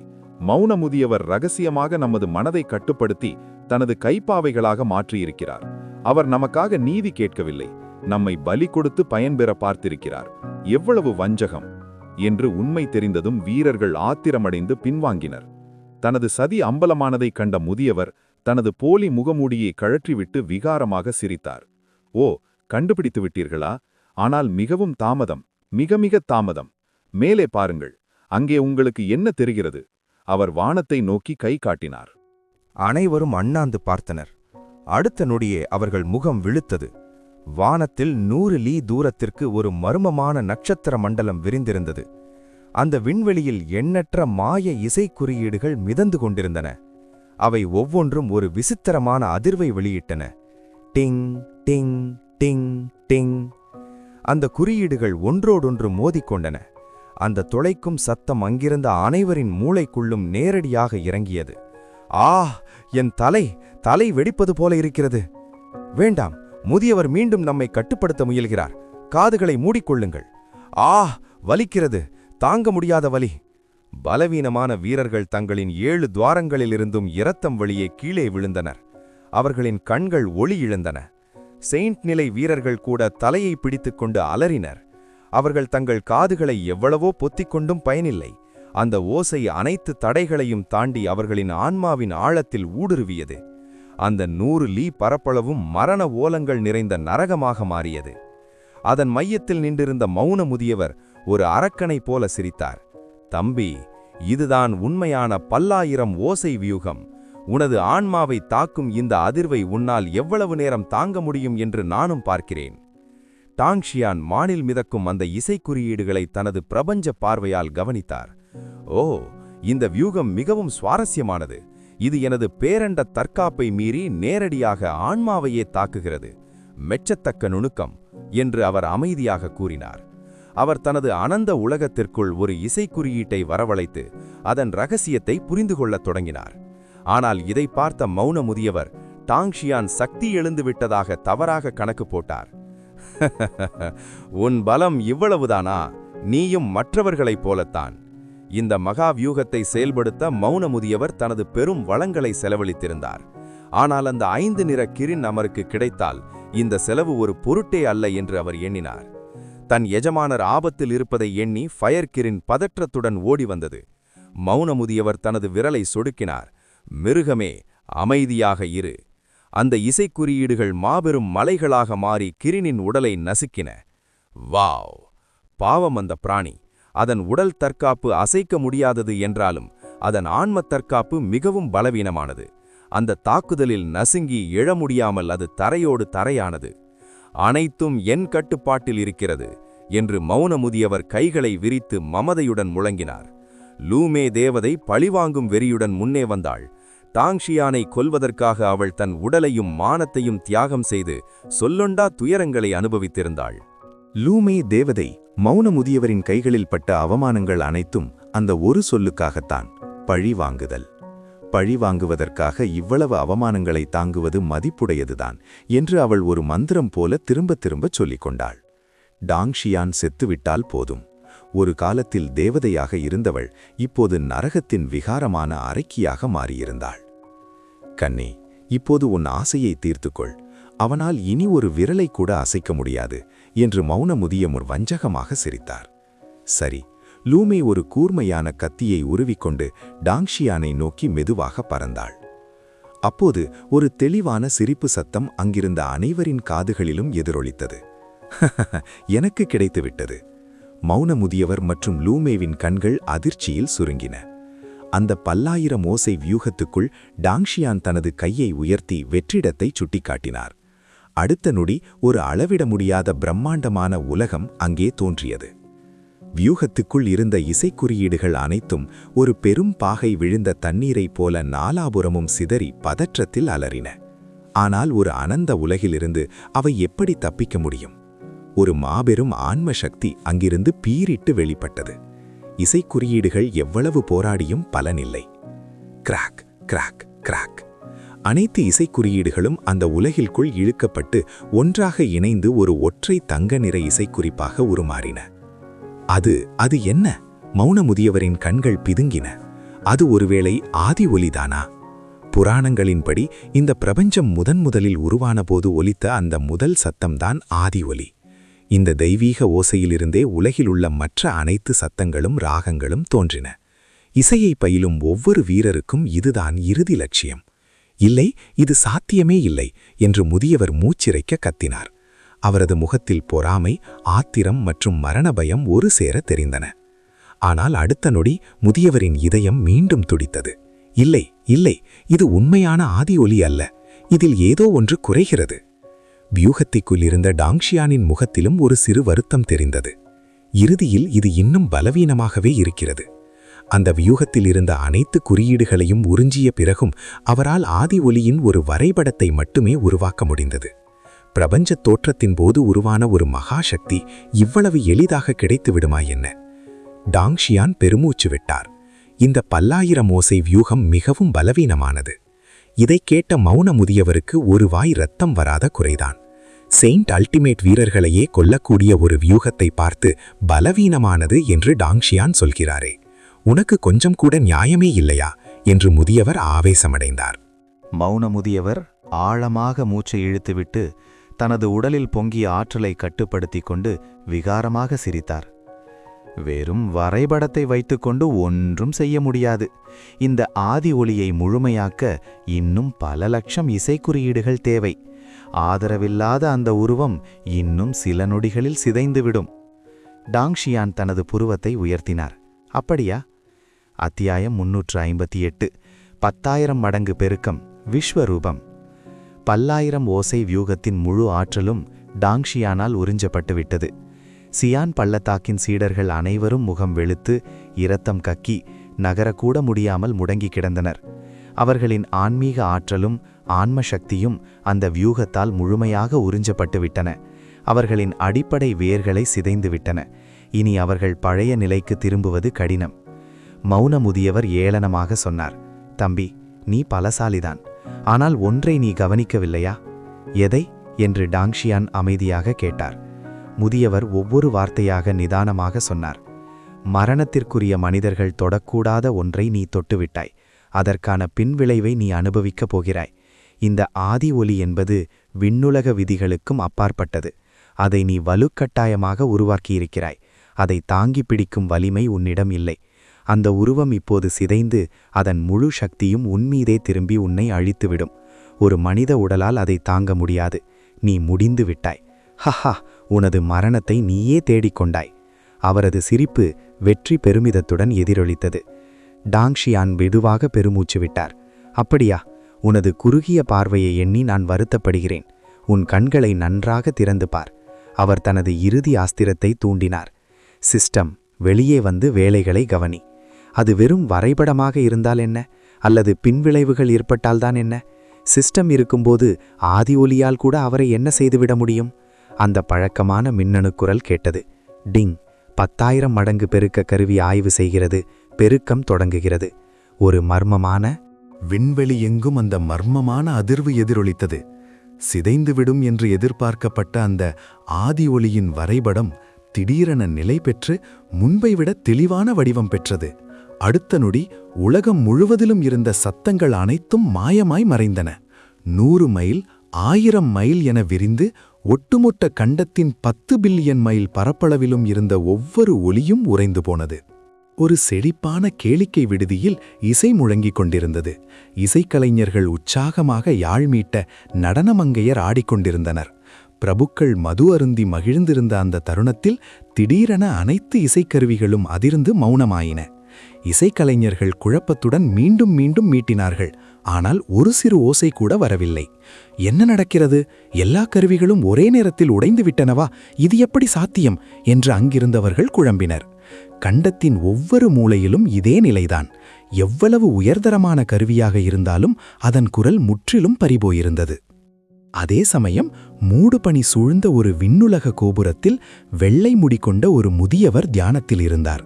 மௌன முதியவர் ரகசியமாக நமது மனதை கட்டுப்படுத்தி தனது கைப்பாவைகளாக மாற்றியிருக்கிறார். அவர் நமக்காக நீதி கேட்கவில்லை, நம்மை பலி கொடுத்து பயன்பெற பார்த்திருக்கிறார். எவ்வளவு வஞ்சகம் என்று உண்மை தெரிந்ததும் வீரர்கள் ஆத்திரமடைந்து பின்வாங்கினர். தனது சதி அம்பலமானதை கண்ட முதியவர் தனது போலி முகமூடியை கழற்றிவிட்டு விகாரமாக சிரித்தார். ஓ, கண்டுபிடித்து விட்டீர்களா? ஆனால் மிகவும் தாமதம், மிக தாமதம். மேலே பாருங்கள், அங்கே உங்களுக்கு என்ன தெரிகிறது? அவர் வானத்தை நோக்கி கை காட்டினார். அனைவரும் அண்ணாந்து பார்த்தனர். அடுத்த நொடியே அவர்கள் முகம் விழுத்தது. வானத்தில் 100 லீ தூரத்திற்கு ஒரு மர்மமான நட்சத்திர மண்டலம் விரிந்திருந்தது. அந்த விண்வெளியில் எண்ணற்ற மாய இசைக்குறியீடுகள் மிதந்து கொண்டிருந்தன. அவை ஒவ்வொன்றும் ஒரு விசித்திரமான அதிர்வை வெளியிட்டன. டிங் டிங் டிங் டிங். அந்த குறியீடுகள் ஒன்றோடொன்று மோதிக்கொண்டன. அந்த துளைக்கும் சத்தம் அங்கிருந்த அனைவரின் மூளைக்குள்ளும் நேரடியாக இறங்கியது. ஆ, என் தலை வெடிப்பது போல இருக்கிறது. வேண்டாம், முதியவர் மீண்டும் நம்மை கட்டுப்படுத்த முயல்கிறார். காதுகளை மூடிக்கொள்ளுங்கள். ஆ, வலிக்கிறது, தாங்க முடியாத வலி. பலவீனமான வீரர்கள் தங்களின் 7 துவாரங்களிலிருந்தும் இரத்தம் வழியே கீழே விழுந்தனர். அவர்களின் கண்கள் ஒளி இழந்தன. செயின்ட் நிலை வீரர்கள் கூட தலையை பிடித்துக்கொண்டு அலறினர். அவர்கள் தங்கள் காதுகளை எவ்வளவோ பொத்திக்கொண்டும் பயனில்லை. அந்த ஓசை அனைத்து தடைகளையும் தாண்டி அவர்களின் ஆன்மாவின் ஆழத்தில் ஊடுருவியது. அந்த 100 லீ பரப்பளவும் மரண ஓலங்கள் நிறைந்த நரகமாக மாறியது. அதன் மையத்தில் நின்றிருந்த மௌன முதியவர் ஒரு அரக்கனை போல சிரித்தார். தம்பி, இதுதான் உண்மையான 10,000 ஓசை வியூகம். உனது ஆன்மாவை தாக்கும் இந்த அதிர்வை உன்னால் எவ்வளவு நேரம் தாங்க முடியும் என்று நானும் பார்க்கிறேன். டாங்ஷியான் மானில் மிதக்கும் அந்த இசைக்குறியீடுகளை தனது பிரபஞ்ச பார்வையால் கவனித்தார். ஓ, இந்த வியூகம் மிகவும் சுவாரஸ்யமானது. இது எனது பேரண்ட தற்காப்பை மீறி நேரடியாக ஆன்மாவையே தாக்குகிறது. மெச்சத்தக்க நுணுக்கம் என்று அவர் அமைதியாக கூறினார். அவர் தனது அனந்த உலகத்திற்குள் ஒரு இசைக்குறியீட்டை வரவழைத்து அதன் ரகசியத்தை புரிந்து கொள்ளத் தொடங்கினார். ஆனால் இதை பார்த்த மௌன முதியவர் டாங்ஷியான் சக்தி எழுந்துவிட்டதாக தவறாக கணக்கு போட்டார். உன் பலம் இவ்வளவுதானா? நீயும் மற்றவர்களைப் போலத்தான். இந்த மகாவியூகத்தை செயல்படுத்த மௌன முதியவர் தனது பெரும் வளங்களை செலவழித்திருந்தார். ஆனால் அந்த 5 நிற கிரின் அவருக்கு கிடைத்தால் இந்த செலவு ஒரு பொருட்டே அல்ல என்று அவர் எண்ணினார். தன் எஜமானர் ஆபத்தில் இருப்பதை எண்ணி ஃபயர் கிரின் பதற்றத்துடன் ஓடி வந்தது. மௌன முதியவர் தனது விரலை சொடுக்கினார். மிருகமே, அமைதியாக இரு. அந்த இசைக்குறியீடுகள் மாபெரும் மலைகளாக மாறி கிரினின் உடலை நசுக்கின. வாவ்! பாவம் அந்த பிராணி. அதன் உடல் தற்காப்பு அசைக்க முடியாதது என்றாலும் அதன் ஆன்மத் தற்காப்பு மிகவும் பலவீனமானது. அந்த தாக்குதலில் நசுங்கி எழ முடியாமல் அது தரையோடு தரையானது. அனைத்தும் என் கட்டுப்பாட்டில் இருக்கிறது என்று மௌன முதியவர் கைகளை விரித்து மமதையுடன் முழங்கினார். லூமே தேவதை பழிவாங்கும் வெறியுடன் முன்னே வந்தாள். டாங்ஷியானை கொல்வதற்காக அவள் தன் உடலையும் மானத்தையும் தியாகம் செய்து சொல்லொண்டா துயரங்களை அனுபவித்திருந்தாள். லூமே தேவதை மௌன முதியவரின் கைகளில் பட்ட அவமானங்கள் அனைத்தும் அந்த ஒரு சொல்லுக்காகத்தான், பழி வாங்குதல். பழி வாங்குவதற்காக இவ்வளவு அவமானங்களை தாங்குவது மதிப்புடையதுதான் என்று அவள் ஒரு மந்திரம் போல திரும்ப திரும்ப சொல்லிக் கொண்டாள். டாங்ஷியான் செத்துவிட்டால் போதும். ஒரு காலத்தில் தேவதையாக இருந்தவள் இப்போது நரகத்தின் விகாரமான அரக்கியாக மாறியிருந்தாள். கண்ணே, இப்போது உன் ஆசையை தீர்த்துக்கொள். அவனால் இனி ஒரு விரலை கூட அசைக்க முடியாது என்று மௌன முதியமுர் வஞ்சகமாக சிரித்தார். சரி, லூமே ஒரு கூர்மையான கத்தியை உருவிக்கொண்டு டாங்ஷியானை நோக்கி மெதுவாக பறந்தாள். அப்போது ஒரு தெளிவான சிரிப்பு சத்தம் அங்கிருந்த அனைவரின் காதுகளிலும் எதிரொலித்தது. எனக்கு கிடைத்துவிட்டது. மௌன முதியவர் மற்றும் லூமேவின் கண்கள் அதிர்ச்சியில் சுருங்கின. அந்த 10,000 ஓசை வியூகத்துக்குள் டாங்ஷியான் தனது கையை உயர்த்தி வெற்றிடத்தை சுட்டிக்காட்டினார். அடுத்த நொடி ஒரு அளவிட முடியாத பிரம்மாண்டமான உலகம் அங்கே தோன்றியது. வியூகத்துக்குள் இருந்த இசைக்குறியீடுகள் அனைத்தும் ஒரு பெரும் பாகை விழுந்த தண்ணீரைப் போல நாலாபுரமும் சிதறி பதற்றத்தில் அலறின. ஆனால் ஒரு அனந்த உலகிலிருந்து அவை எப்படி தப்பிக்க முடியும்? ஒரு மாபெரும் ஆன்ம சக்தி அங்கிருந்து பீரிட்டு வெளிப்பட்டது. இசைக்குறியீடுகள் எவ்வளவு போராடியும் பலனில்லை. Crack crack crack. அனைத்து இசைக்குறியீடுகளும் அந்த உலகிற்குள் இழுக்கப்பட்டு ஒன்றாக இணைந்து ஒரு ஒற்றை தங்க நிற இசைக்குறிப்பாக உருமாறின. அது என்ன? மௌன முதியவரின் கண்கள் பிதுங்கின. அது ஒருவேளை ஆதி ஒலிதானா? புராணங்களின்படி இந்த பிரபஞ்சம் முதலில் உருவான போது ஒலித்த அந்த முதல் சத்தம்தான் ஆதி ஒலி. இந்த தெய்வீக ஓசையிலிருந்தே உலகிலுள்ள மற்ற அனைத்து சத்தங்களும் ராகங்களும் தோன்றின. இசையை பயிலும் ஒவ்வொரு வீரருக்கும் இதுதான் இறுதி லட்சியம். இல்லை, இது சாத்தியமே இல்லை என்று முதியவர் மூச்சிறைக்க கத்தினார். அவரது முகத்தில் பொறாமை, ஆத்திரம் மற்றும் மரண பயம் ஒரு சேர தெரிந்தன. ஆனால் அடுத்த நொடி முதியவரின் இதயம் மீண்டும் துடித்தது. இல்லை இல்லை, இது உண்மையான ஆதி ஒலி அல்ல. இதில் ஏதோ ஒன்று குறைகிறது. வியூகத்திற்குள் இருந்த டாங்ஷியானின் முகத்திலும் ஒரு சிறு வருத்தம் தெரிந்தது. இறுதியில் இது இன்னும் பலவீனமாகவே இருக்கிறது. அந்த வியூகத்தில் இருந்த அனைத்து குறியீடுகளையும் உறிஞ்சிய பிறகும் அவரால் ஆதி ஒலியின் ஒரு வரைபடத்தை மட்டுமே உருவாக்க முடிந்தது. பிரபஞ்சத் தோற்றத்தின் போது உருவான ஒரு மகாசக்தி இவ்வளவு எளிதாக கிடைத்துவிடுமா என்ன? டாங்ஷியான் பெருமூச்சு விட்டார். இந்த 10,000 ஓசை வியூகம் மிகவும் பலவீனமானது. இதை கேட்ட மௌன முதியவருக்கு ஒரு வாய் ரத்தம் வராத குறைதான். செயின்ட் அல்டிமேட் வீரர்களையே கொல்லக்கூடிய ஒரு வியூகத்தை பார்த்து பலவீனமானது என்று டாங்ஷியான் சொல்கிறாரே, உனக்கு கொஞ்சம் கூட நியாயமே இல்லையா என்று முதியவர் ஆவேசமடைந்தார். மௌன முதியவர் ஆழமாக மூச்சை இழுத்துவிட்டு தனது உடலில் பொங்கிய ஆற்றலை கட்டுப்படுத்தி கொண்டு விகாரமாக சிரித்தார். வெறும் வரைபடத்தை வைத்துக்கொண்டு ஒன்றும் செய்ய முடியாது. இந்த ஆதி ஒலியை முழுமையாக்க இன்னும் பல லட்சம் இசைக்குறியீடுகள் தேவை. ஆதரவில்லாத அந்த உருவம் இன்னும் சில நொடிகளில் சிதைந்துவிடும். டாங்ஷியான் தனது புருவத்தை உயர்த்தினார். அப்படியா? அத்தியாயம் 358. 10,000 மடங்கு பெருக்கம். விஸ்வரூபம். 10,000 ஓசை வியூகத்தின் முழு ஆற்றலும் டாங்ஷியானால் உறிஞ்சப்பட்டு விட்டது. சியான் பள்ளத்தாக்கின் சீடர்கள் அனைவரும் முகம் வெளுத்து இரத்தம் கக்கி நகரக்கூட முடியாமல் முடங்கி கிடந்தனர். அவர்களின் ஆன்மீக ஆற்றலும் ஆன்ம சக்தியும் அந்த வியூகத்தால் முழுமையாக உறிஞ்சப்பட்டு விட்டன. அவர்களின் அடிப்படை வேர்களை சிதைந்துவிட்டன. இனி அவர்கள் பழைய நிலைக்கு திரும்புவது கடினம். மௌன முதியவர் ஏளனமாக சொன்னார். தம்பி, நீ பலசாலிதான். ஆனால் ஒன்றை நீ கவனிக்கவில்லையா? எதை என்று டாங்ஷியான் அமைதியாக கேட்டார். முதியவர் ஒவ்வொரு வார்த்தையாக நிதானமாக சொன்னார். மரணத்திற்குரிய மனிதர்கள் தொடக்கூடாத ஒன்றை நீ தொட்டுவிட்டாய். அதற்கான பின்விளைவை நீ அனுபவிக்கப் போகிறாய். இந்த ஆதி ஒலி என்பது விண்ணுலக விதிகளுக்கும் அப்பாற்பட்டது. அதை நீ வலுக்கட்டாயமாக உருவாக்கியிருக்கிறாய். அதை தாங்கி பிடிக்கும் வலிமை உன்னிடம் இல்லை. அந்த உருவம் இப்போது சிதைந்து அதன் முழு சக்தியும் உன்மீதே திரும்பி உன்னை அழித்துவிடும். ஒரு மனித உடலால் அதை தாங்க முடியாது. நீ முடிந்து விட்டாய். ஹஹா, உனது மரணத்தை நீயே தேடிக்கொண்டாய். அவரது சிரிப்பு வெற்றி பெருமிதத்துடன் எதிரொலித்தது. டாங்ஷியான் மெதுவாக பெருமூச்சு விட்டார். அப்படியா? உனது குறுகிய பார்வையை எண்ணி நான் வருத்தப்படுகிறேன். உன் கண்களை நன்றாக திறந்து பார். அவர் தனது இறுதி ஆஸ்திரத்தை தூண்டினார். சிஸ்டம், வெளியே வந்து வேலைகளை கவனி. அது வெறும் வரைபடமாக இருந்தால் என்ன, அல்லது பின்விளைவுகள் ஏற்பட்டால்தான் என்ன? சிஸ்டம் இருக்கும்போது ஆதி ஒலியால் கூட அவரை என்ன செய்துவிட முடியும்? அந்த பழக்கமான மின்னணு குரல் கேட்டது. டிங். 10,000 மடங்கு பெருக்க கருவி ஆய்வு செய்கிறது. பெருக்கம் தொடங்குகிறது. ஒரு மர்மமான விண்வெளி எங்கும் அந்த மர்மமான அதிர்வு எதிரொலித்தது. சிதைந்துவிடும் என்று எதிர்பார்க்கப்பட்ட அந்த ஆதி ஒளியின் வரைபடம் திடீரென நிலை பெற்று முன்பை விட தெளிவான வடிவம் பெற்றது. அடுத்த நொடி உலகம் முழுவதிலும் இருந்த சத்தங்கள் அனைத்தும் மாயமாய் மறைந்தன. 100 மைல், 1000 மைல் என விரிந்து ஒட்டுமொத்த கண்டத்தின் 10 பில்லியன் மைல் பரப்பளவிலும் இருந்த ஒவ்வொரு ஒலியும் உறைந்து போனது. ஒரு செழிப்பான கேளிக்கை விடுதியில் இசை முழங்கிக் கொண்டிருந்தது. இசைக்கலைஞர்கள் உற்சாகமாக யாழ்மீட்ட நடனமங்கையர் ஆடிக்கொண்டிருந்தனர். பிரபுக்கள் மது அருந்தி மகிழ்ந்திருந்த அந்த தருணத்தில் திடீரென அனைத்து இசைக்கருவிகளும் அதிர்ந்து மௌனமாயின. இசைக்கலைஞர்கள் குழப்பத்துடன் மீண்டும் மீண்டும் மீட்டினார்கள். ஆனால் ஒரு சிறு ஓசை கூட வரவில்லை. என்ன நடக்கிறது? எல்லா கருவிகளும் ஒரே நேரத்தில் உடைந்து விட்டனவா? இது எப்படி சாத்தியம் என்று அங்கிருந்தவர்கள் குழம்பினர். கண்டத்தின் ஒவ்வொரு மூலையிலும் இதே நிலைதான். எவ்வளவு உயர்தரமான கருவியாக இருந்தாலும் அதன் குரல் முற்றிலும் பறிபோயிருந்தது. அதே சமயம் மூடுபனி சூழ்ந்த ஒரு விண்ணுலக கோபுரத்தில் வெள்ளை முடி கொண்ட ஒரு முதியவர் தியானத்தில் இருந்தார்.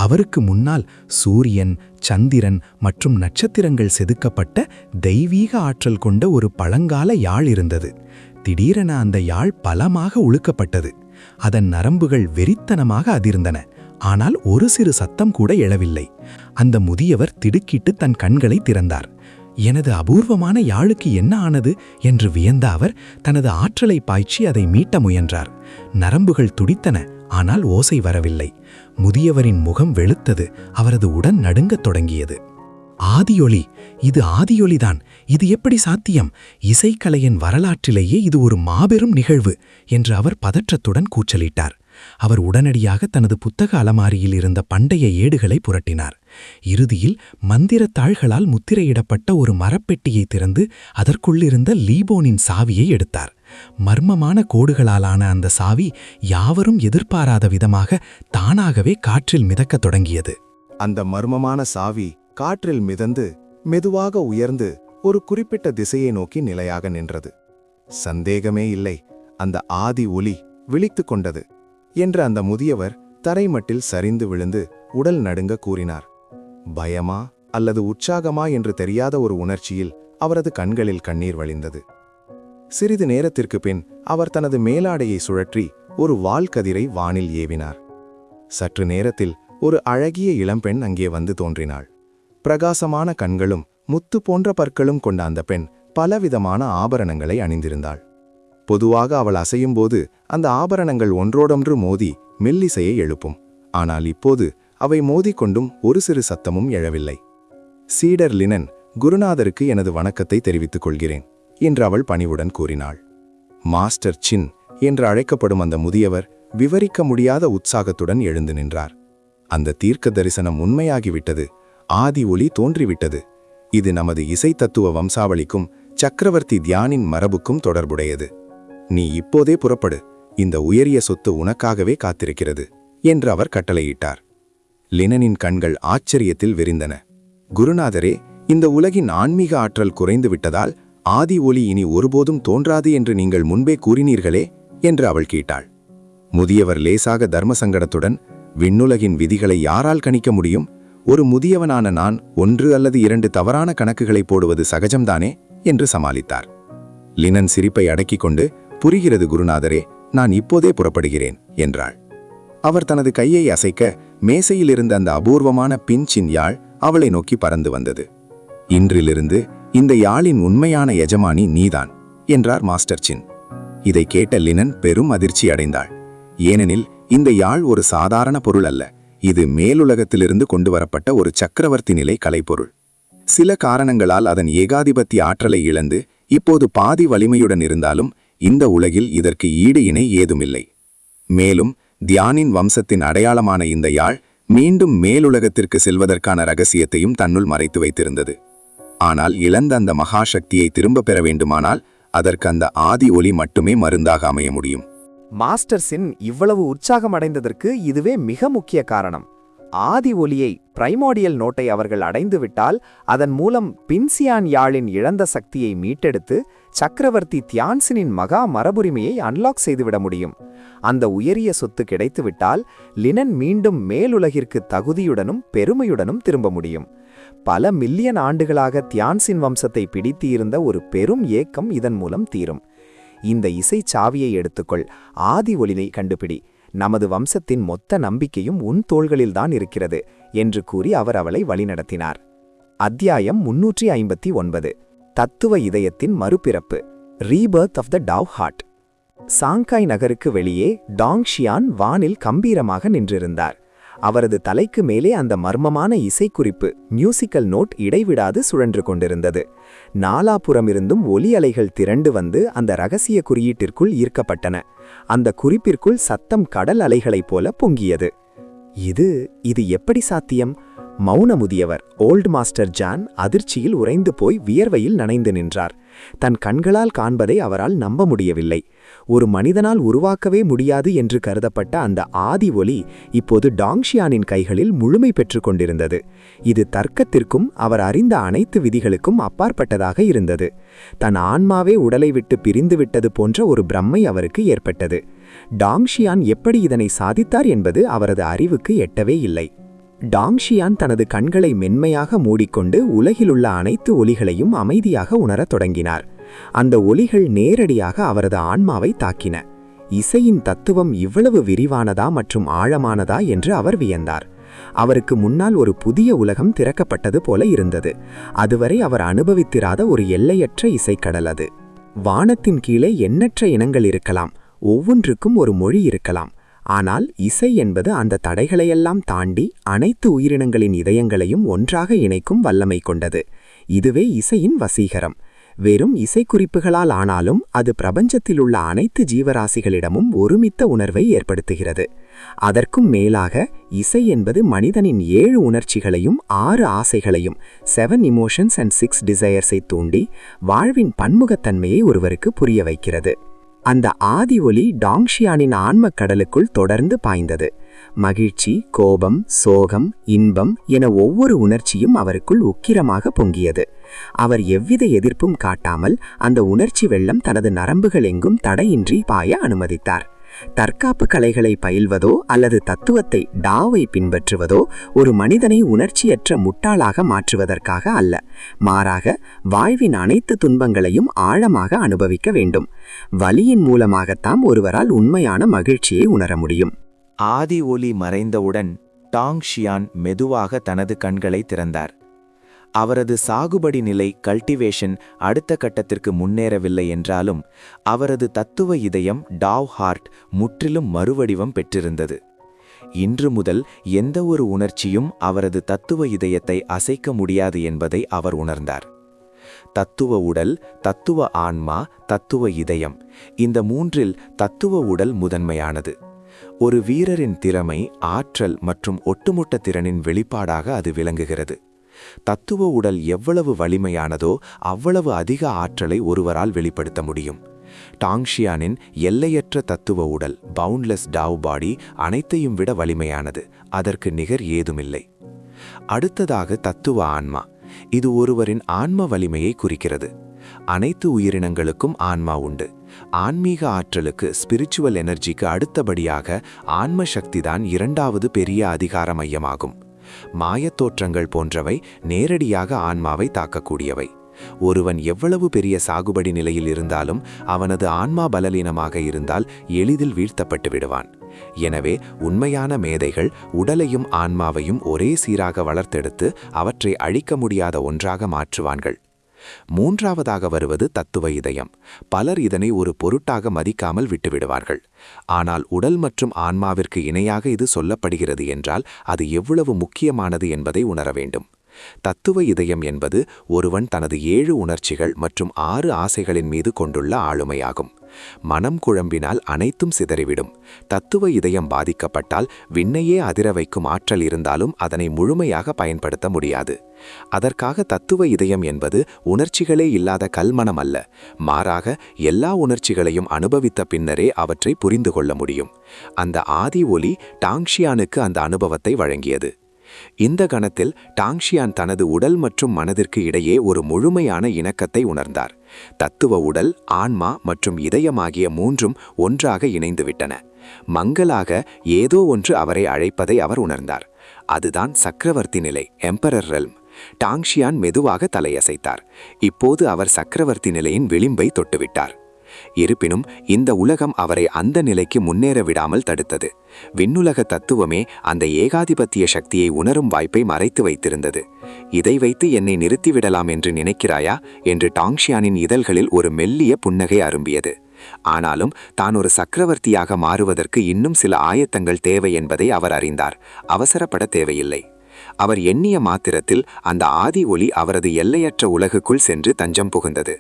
அவருக்கு முன்னால் சூரியன், சந்திரன் மற்றும் நட்சத்திரங்கள் செதுக்கப்பட்ட தெய்வீக ஆற்றல் கொண்ட ஒரு பழங்கால யாழ் இருந்தது. திடீரென அந்த யாழ் பலமாக உழுக்கப்பட்டது. அதன் நரம்புகள் வெறித்தனமாக அதிர்ந்தன. ஆனால் ஒரு சிறு சத்தம் கூட எழவில்லை. அந்த முதியவர் திடுக்கிட்டு தன் கண்களை திறந்தார். எனது அபூர்வமான யாழுக்கு என்ன ஆனது என்று வியந்த அவர் தனது ஆற்றலை பாய்ச்சி அதை மீட்ட முயன்றார். நரம்புகள் துடித்தன, ஆனால் ஓசை வரவில்லை. முதியவரின் முகம் வெளுத்தது. அவரது உடன் நடுங்கத் தொடங்கியது. ஆதியொலி, இது ஆதியொலிதான். இது எப்படி சாத்தியம்? இசைக்கலையின் வரலாற்றிலேயே இது ஒரு மாபெரும் நிகழ்வு என்று அவர் பதற்றத்துடன் கூச்சலிட்டார். அவர் உடனடியாக தனது புத்தக அலமாரியில் இருந்த பண்டைய ஏடுகளை புரட்டினார். இறுதியில் மந்திரத் தாள்களால் முத்திரையிடப்பட்ட ஒரு மரப்பெட்டியை திறந்து அதற்குள்ளிருந்த லீபோனின் சாவியை எடுத்தார். மர்மமான கோடுகளாலான அந்த சாவி யாவரும் எதிர்பாராத விதமாக தானாகவே காற்றில் மிதக்கத் தொடங்கியது. அந்த மர்மமான சாவி காற்றில் மிதந்து மெதுவாக உயர்ந்து ஒரு குறிப்பிட்ட திசையை நோக்கி நிலையாக நின்றது. சந்தேகமே இல்லை, அந்த ஆதி ஒலி விழித்துக் கொண்டது என்று அந்த முதியவர் தரைமட்டில் சரிந்து விழுந்து உடல் நடுங்க கூறினார். பயமா அல்லது உற்சாகமா என்று தெரியாத ஒரு உணர்ச்சியில் அவரது கண்களில் கண்ணீர் வழிந்தது. சிறிது நேரத்திற்கு பின் அவர் தனது மேலாடையை சுழற்றி ஒரு வால்கதிரை வானில் ஏவினார். சற்று நேரத்தில் ஒரு அழகிய இளம்பெண் அங்கே வந்து தோன்றினாள். பிரகாசமான கண்களும் முத்து போன்ற பற்களும் கொண்ட அந்த பெண் பலவிதமான ஆபரணங்களை அணிந்திருந்தாள். பொதுவாக அவள் அசையும்போது அந்த ஆபரணங்கள் ஒன்றோடொன்று மோதி மெல்லிசையை எழுப்பும். ஆனால் இப்போது அவை மோதிக்கொண்டும் ஒரு சிறு சத்தமும் எழவில்லை. சீடர் லினன், குருநாதருக்கு எனது வணக்கத்தை தெரிவித்துக் கொள்கிறேன் என்று அவள் பணிவுடன் கூறினாள். மாஸ்டர் சின் என்று அழைக்கப்படும் அந்த முதியவர் விவரிக்க முடியாத உற்சாகத்துடன் எழுந்து நின்றார். அந்த தீர்க்க தரிசனம் உண்மையாகிவிட்டது. ஆதி ஒலி தோன்றிவிட்டது. இது நமது இசை தத்துவ வம்சாவளிக்கும் சக்கரவர்த்தி தியானின் மரபுக்கும் தொடர்புடையது. நீ இப்போதே புறப்படு. இந்த உயரிய சொத்து உனக்காகவே காத்திருக்கிறது என்று அவர் கட்டளையிட்டார். லினனின் கண்கள் ஆச்சரியத்தில் விரிந்தன. குருநாதரே, இந்த உலகின் ஆன்மீக ஆற்றல் குறைந்து விட்டதால் ஆதி ஒலி இனி ஒருபோதும் தோன்றாது என்று நீங்கள் முன்பே கூறினீர்களே என்று அவள் கேட்டாள். முதியவர் லேசாக தர்மசங்கடத்துடன், விண்ணுலகின் விதிகளை யாரால் கணிக்க முடியும்? ஒரு முதியவனான நான் 1 அல்லது 2 தவறான கணக்குகளை போடுவது சகஜம்தானே என்று சமாளித்தார். லினன் சிரிப்பை அடக்கிக் கொண்டு, புரிகிறது குருநாதரே, நான் இப்போதே புறப்படுகிறேன் என்றாள். அவர் தனது கையை அசைக்க மேசையில் இருந்த அந்த அபூர்வமான பின்சின் யாழ் அவளை நோக்கி பறந்து வந்தது. இன்றிலிருந்து இந்த யாழின் உண்மையான எஜமானி நீதான் என்றார் மாஸ்டர் சின். இதை கேட்ட லினன் பெரும் அதிர்ச்சி அடைந்தாள். ஏனெனில் இந்த யாழ் ஒரு சாதாரண பொருள் அல்ல. இது மேலுலகத்திலிருந்து கொண்டு வரப்பட்ட ஒரு சக்கரவர்த்தி நிலை கலைப்பொருள். சில காரணங்களால் அதன் ஏகாதிபத்திய ஆற்றலை இழந்து இப்போது பாதி வலிமையுடன் இருந்தாலும் இந்த உலகில் இதற்கு ஈடு இணை ஏதுமில்லை. மேலும் தியானின் வம்சத்தின் அடையாளமான இந்த யாழ் மீண்டும் மேலுலகத்திற்கு செல்வதற்கான ரகசியத்தையும் தன்னுள் மறைத்து வைத்திருந்தது. ஆனால் இழந்த அந்த மகாசக்தியை திரும்பப் பெற வேண்டுமானால் அதற்கு அந்த ஆதி ஒளி மட்டுமே மருந்தாக அமைய முடியும். மாஸ்டர் சின் இவ்வளவு உற்சாகமடைந்ததற்கு இதுவே மிக முக்கிய காரணம். ஆதி ஒலியை, பிரைமோடியல் நோட்டை அவர்கள் அடைந்துவிட்டால் அதன் மூலம் பின்சியான் யாழின் இழந்த சக்தியை மீட்டெடுத்து சக்கரவர்த்தி தியான்சினின் மகா மரபுரிமையை அன்லாக் செய்துவிட முடியும். அந்த உயரிய சொத்து கிடைத்துவிட்டால் லினன் மீண்டும் மேலுலகிற்கு தகுதியுடனும் பெருமையுடனும் திரும்ப முடியும். பல மில்லியன் ஆண்டுகளாக தியான்சின் வம்சத்தை பிடித்திருந்த ஒரு பெரும் ஏக்கம் இதன் மூலம் தீரும். இந்த இசை சாவியை எடுத்துக்கொள், ஆதி ஒலியை கண்டுபிடி, நமது வம்சத்தின் மொத்த நம்பிக்கையும் உன் தோள்களில்தான் இருக்கிறது என்று கூறி அவர் அவளை வழிநடத்தினார். அத்தியாயம் 359. தத்துவ இதயத்தின் மறுபிறப்பு, rebirth of the Tao heart. Shanghai நகருக்கு வெளியே டாங்ஷியான் வானில் கம்பீரமாக நின்றிருந்தார். அவரது தலைக்கு மேலே அந்த மர்மமான இசைக்குறிப்பு, மியூசிக்கல் நோட் இடைவிடாது சுழன்று கொண்டிருந்தது. நாலாபுறமிருந்தும் ஒலி அலைகள் திரண்டு வந்து அந்த ரகசிய குறியீட்டிற்குள் ஈர்க்கப்பட்டன. அந்த குறிப்பிற்குள் சத்தம் கடல் அலைகளைப் போல பொங்கியது. இது எப்படி சாத்தியம்? மௌன முதியவர் ஓல்ட் மாஸ்டர் ஜான் அதிர்ச்சியில் உறைந்து போய் வியர்வையில் நனைந்து நின்றார். தன் கண்களால் காண்பதை அவரால் நம்ப முடியவில்லை. ஒரு மனிதனால் உருவாக்கவே முடியாது என்று கருதப்பட்ட அந்த ஆதி ஒலி இப்போது டாங்ஷியானின் கைகளில் முழுமை பெற்று கொண்டிருந்தது. இது தர்க்கத்திற்கும் அவர் அறிந்த அனைத்து விதிகளுக்கும் அப்பாற்பட்டதாக இருந்தது. தன் ஆன்மாவே உடலை விட்டு பிரிந்துவிட்டது போன்ற ஒரு பிரம்மை அவருக்கு ஏற்பட்டது. டாங்ஷியான் எப்படி இதனை சாதித்தார் என்பது அவரது அறிவுக்கு எட்டவே இல்லை. டாங்ஷியான் தனது கண்களை மென்மையாக மூடிக்கொண்டு உலகிலுள்ள அனைத்து ஒலிகளையும் அமைதியாக உணரத் தொடங்கினார். அந்த ஒலிகள் நேரடியாக அவரது ஆன்மாவை தாக்கின. இசையின் தத்துவம் இவ்வளவு விரிவானதா மற்றும் ஆழமானதா என்று அவர் வியந்தார். அவருக்கு முன்னால் ஒரு புதிய உலகம் திறக்கப்பட்டது போல இருந்தது. அதுவரை அவர் அனுபவித்திராத ஒரு எல்லையற்ற இசைக்கடல் அது. வானத்தின் கீழே எண்ணற்ற இனங்கள் இருக்கலாம், ஒவ்வொன்றுக்கும் ஒரு மொழி இருக்கலாம். ஆனால் இசை என்பது அந்த தடைகளையெல்லாம் தாண்டி அனைத்து உயிரினங்களின் இதயங்களையும் ஒன்றாக இணைக்கும் வல்லமை கொண்டது. இதுவே இசையின் வசீகரம். வெறும் இசைக்குறிப்புகளால் ஆனாலும் அது பிரபஞ்சத்திலுள்ள அனைத்து ஜீவராசிகளிடமும் ஒருமித்த உணர்வை ஏற்படுத்துகிறது. அதற்கும் மேலாக இசை என்பது மனிதனின் 7 உணர்ச்சிகளையும் 6 ஆசைகளையும் 7 emotions and 6 desires தூண்டி வாழ்வின் பன்முகத்தன்மையை ஒருவருக்கு புரிய வைக்கிறது. அந்த ஆதி ஒலி டாங்ஷியானின் ஆன்மக் கடலுக்குள் தொடர்ந்து பாய்ந்தது. மகிழ்ச்சி, கோபம், சோகம், இன்பம் என ஒவ்வொரு உணர்ச்சியும் அவருக்குள் உக்கிரமாக பொங்கியது. அவர் எவ்வித எதிர்ப்பும் காட்டாமல் அந்த உணர்ச்சி வெள்ளம் தனது நரம்புகள் எங்கும் தடையின்றி பாய அனுமதித்தார். தற்காப்பு கலைகளை பயில்வதோ அல்லது தத்துவத்தை டாவை பின்பற்றுவதோ ஒரு மனிதனை உணர்ச்சியற்ற முட்டாளாக மாற்றுவதற்காக அல்ல. மாறாக வாழ்வின் அனைத்து துன்பங்களையும் ஆழமாக அனுபவிக்க வேண்டும். வலியின் மூலமாகத்தான் ஒருவரால் உண்மையான மகிழ்ச்சியை உணர முடியும். ஆதி ஒலி மறைந்தவுடன் டாங்ஷியான் மெதுவாக தனது கண்களை திறந்தார். அவரது சாகுபடி நிலை, கல்டிவேஷன் அடுத்த கட்டத்திற்கு முன்னேறவில்லை என்றாலும் அவரது தத்துவ இதயம் டாவ் ஹார்ட் முற்றிலும் மறுவடிவம் பெற்றிருந்தது. இன்று முதல் எந்த ஒரு உணர்ச்சியும் அவரது தத்துவ இதயத்தை அசைக்க முடியாது என்பதை அவர் உணர்ந்தார். தத்துவ உடல், தத்துவ ஆன்மா, தத்துவ இதயம், இந்த மூன்றில் தத்துவ உடல் முதன்மையானது. ஒரு வீரரின் திறமை, ஆற்றல் மற்றும் ஒட்டுமொத்த திறனின் வெளிப்பாடாக அது விளங்குகிறது. தத்துவ உடல் எவ்வளவு வலிமையானதோ அவ்வளவு அதிக ஆற்றலை ஒருவரால் வெளிப்படுத்த முடியும். டாங்ஷியானின் எல்லையற்ற தத்துவ உடல், பவுண்ட்லெஸ் டாவ் பாடி, அனைத்தையும் விட வலிமையானது. அதற்கு நிகர் ஏதுமில்லை. அடுத்ததாக தத்துவ ஆன்மா. இது ஒருவரின் ஆன்ம வலிமையை குறிக்கிறது. அனைத்து உயிரினங்களுக்கும் ஆன்மா உண்டு. ஆன்மீக ஆற்றலுக்கு, ஸ்பிரிச்சுவல் எனர்ஜிக்கு அடுத்தபடியாக ஆன்ம சக்திதான் இரண்டாவது பெரிய அதிகார மையமாகும். மாயத்தோற்றங்கள் போன்றவை நேரடியாக ஆன்மாவை தாக்கக்கூடியவை. ஒருவன் எவ்வளவு பெரிய சாகுபடி நிலையில் இருந்தாலும் அவனது ஆன்மா பலவீனமாக இருந்தால் எளிதில் வீழ்த்தப்பட்டு விடுவான். எனவே உண்மையான மேதைகள் உடலையும் ஆன்மாவையும் ஒரே சீராக வளர்த்தெடுத்து அவற்றை அழிக்க முடியாத ஒன்றாக மாற்றுவார்கள். மூன்றாவதாக வருவது தத்துவ இதயம். பலர் இதனை ஒரு பொருட்டாக மதிக்காமல் விட்டுவிடுவார்கள். ஆனால் உடல் மற்றும் ஆன்மாவிற்கு இணையாக இது சொல்லப்படுகிறது என்றால் அது எவ்வளவு முக்கியமானது என்பதை உணர வேண்டும். தத்துவ இதயம் என்பது ஒருவன் தனது 7 உணர்ச்சிகள் மற்றும் 6 ஆசைகளின் மீது கொண்டுள்ள ஆளுமையாகும். மனம் குழம்பினால் அனைத்தும் சிதறிவிடும். தத்துவ இதயம் பாதிக்கப்பட்டால் விண்ணையே அதிர வைக்கும் ஆற்றல் இருந்தாலும் அதனை முழுமையாக பயன்படுத்த முடியாது. அதற்காக தத்துவ இதயம் என்பது உணர்ச்சிகளே இல்லாத கல்மனம் அல்ல. மாறாக எல்லா உணர்ச்சிகளையும் அனுபவித்த பின்னரே அவற்றை புரிந்து கொள்ள முடியும். அந்த ஆதி ஒளி டாங்ஷியானுக்கு அந்த அனுபவத்தை வழங்கியது. இந்த கணத்தில் டாங்ஷியான் தனது உடல் மற்றும் மனதிற்கு இடையே ஒரு முழுமையான இணக்கத்தை உணர்ந்தார். தத்துவ உடல், ஆன்மா மற்றும் இதயமாகிய மூன்றும் ஒன்றாக இணைந்துவிட்டன. மங்களாக ஏதோ ஒன்று அவரை அழைப்பதை அவர் உணர்ந்தார். அதுதான் சக்கரவர்த்தி நிலை, எம்பரர் ரெல்ம். டாங்ஷியான் மெதுவாக தலையசைத்தார். இப்போது அவர் சக்கரவர்த்தி நிலையின் விளிம்பை தொட்டுவிட்டார். இருப்பினும் இந்த உலகம் அவரை அந்த நிலைக்கு முன்னேற விடாமல் தடுத்தது. விண்ணுலக தத்துவமே அந்த ஏகாதிபத்திய சக்தியை உணரும் வாய்ப்பை மறைத்து வைத்திருந்தது. இதை வைத்து என்னை நிறுத்திவிடலாம் என்று நினைக்கிறாயா என்று டாங்ஷியானின் இதழ்களில் ஒரு மெல்லிய புன்னகை அரும்பியது. ஆனாலும் தான் ஒரு சக்கரவர்த்தியாக மாறுவதற்கு இன்னும் சில ஆயத்தங்கள் தேவை என்பதை அவர் அறிந்தார். அவசரப்பட தேவையில்லை. அவர் எண்ணிய மாத்திரத்தில் அந்த ஆதி ஒளி அவரது எல்லையற்ற உலகுக்குள் சென்று தஞ்சம் புகுந்தது.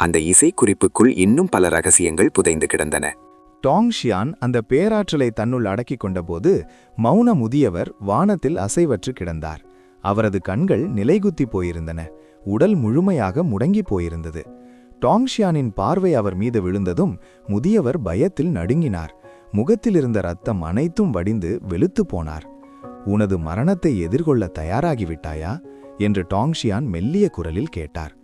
அந்த இசைக்குறிப்புக்குள் இன்னும் பல ரகசியங்கள் புதைந்து கிடந்தன. டாங்ஷியான் அந்த பேராற்றலை தன்னுள் அடக்கிக் கொண்டபோது மௌன முதியவர் வானத்தில் அசைவற்று கிடந்தார். அவரது கண்கள் நிலைகுத்தி போயிருந்தன. உடல் முழுமையாக முடங்கி போயிருந்தது. டாங்ஷியானின் பார்வை அவர் மீது விழுந்ததும் முதியவர் பயத்தில் நடுங்கினார். முகத்திலிருந்த இரத்தம் அனைத்தும் வடிந்து வெளுத்து போனார். உனது மரணத்தை எதிர்கொள்ள தயாராகிவிட்டாயா என்று டாங்ஷியான் மெல்லிய குரலில் கேட்டார்.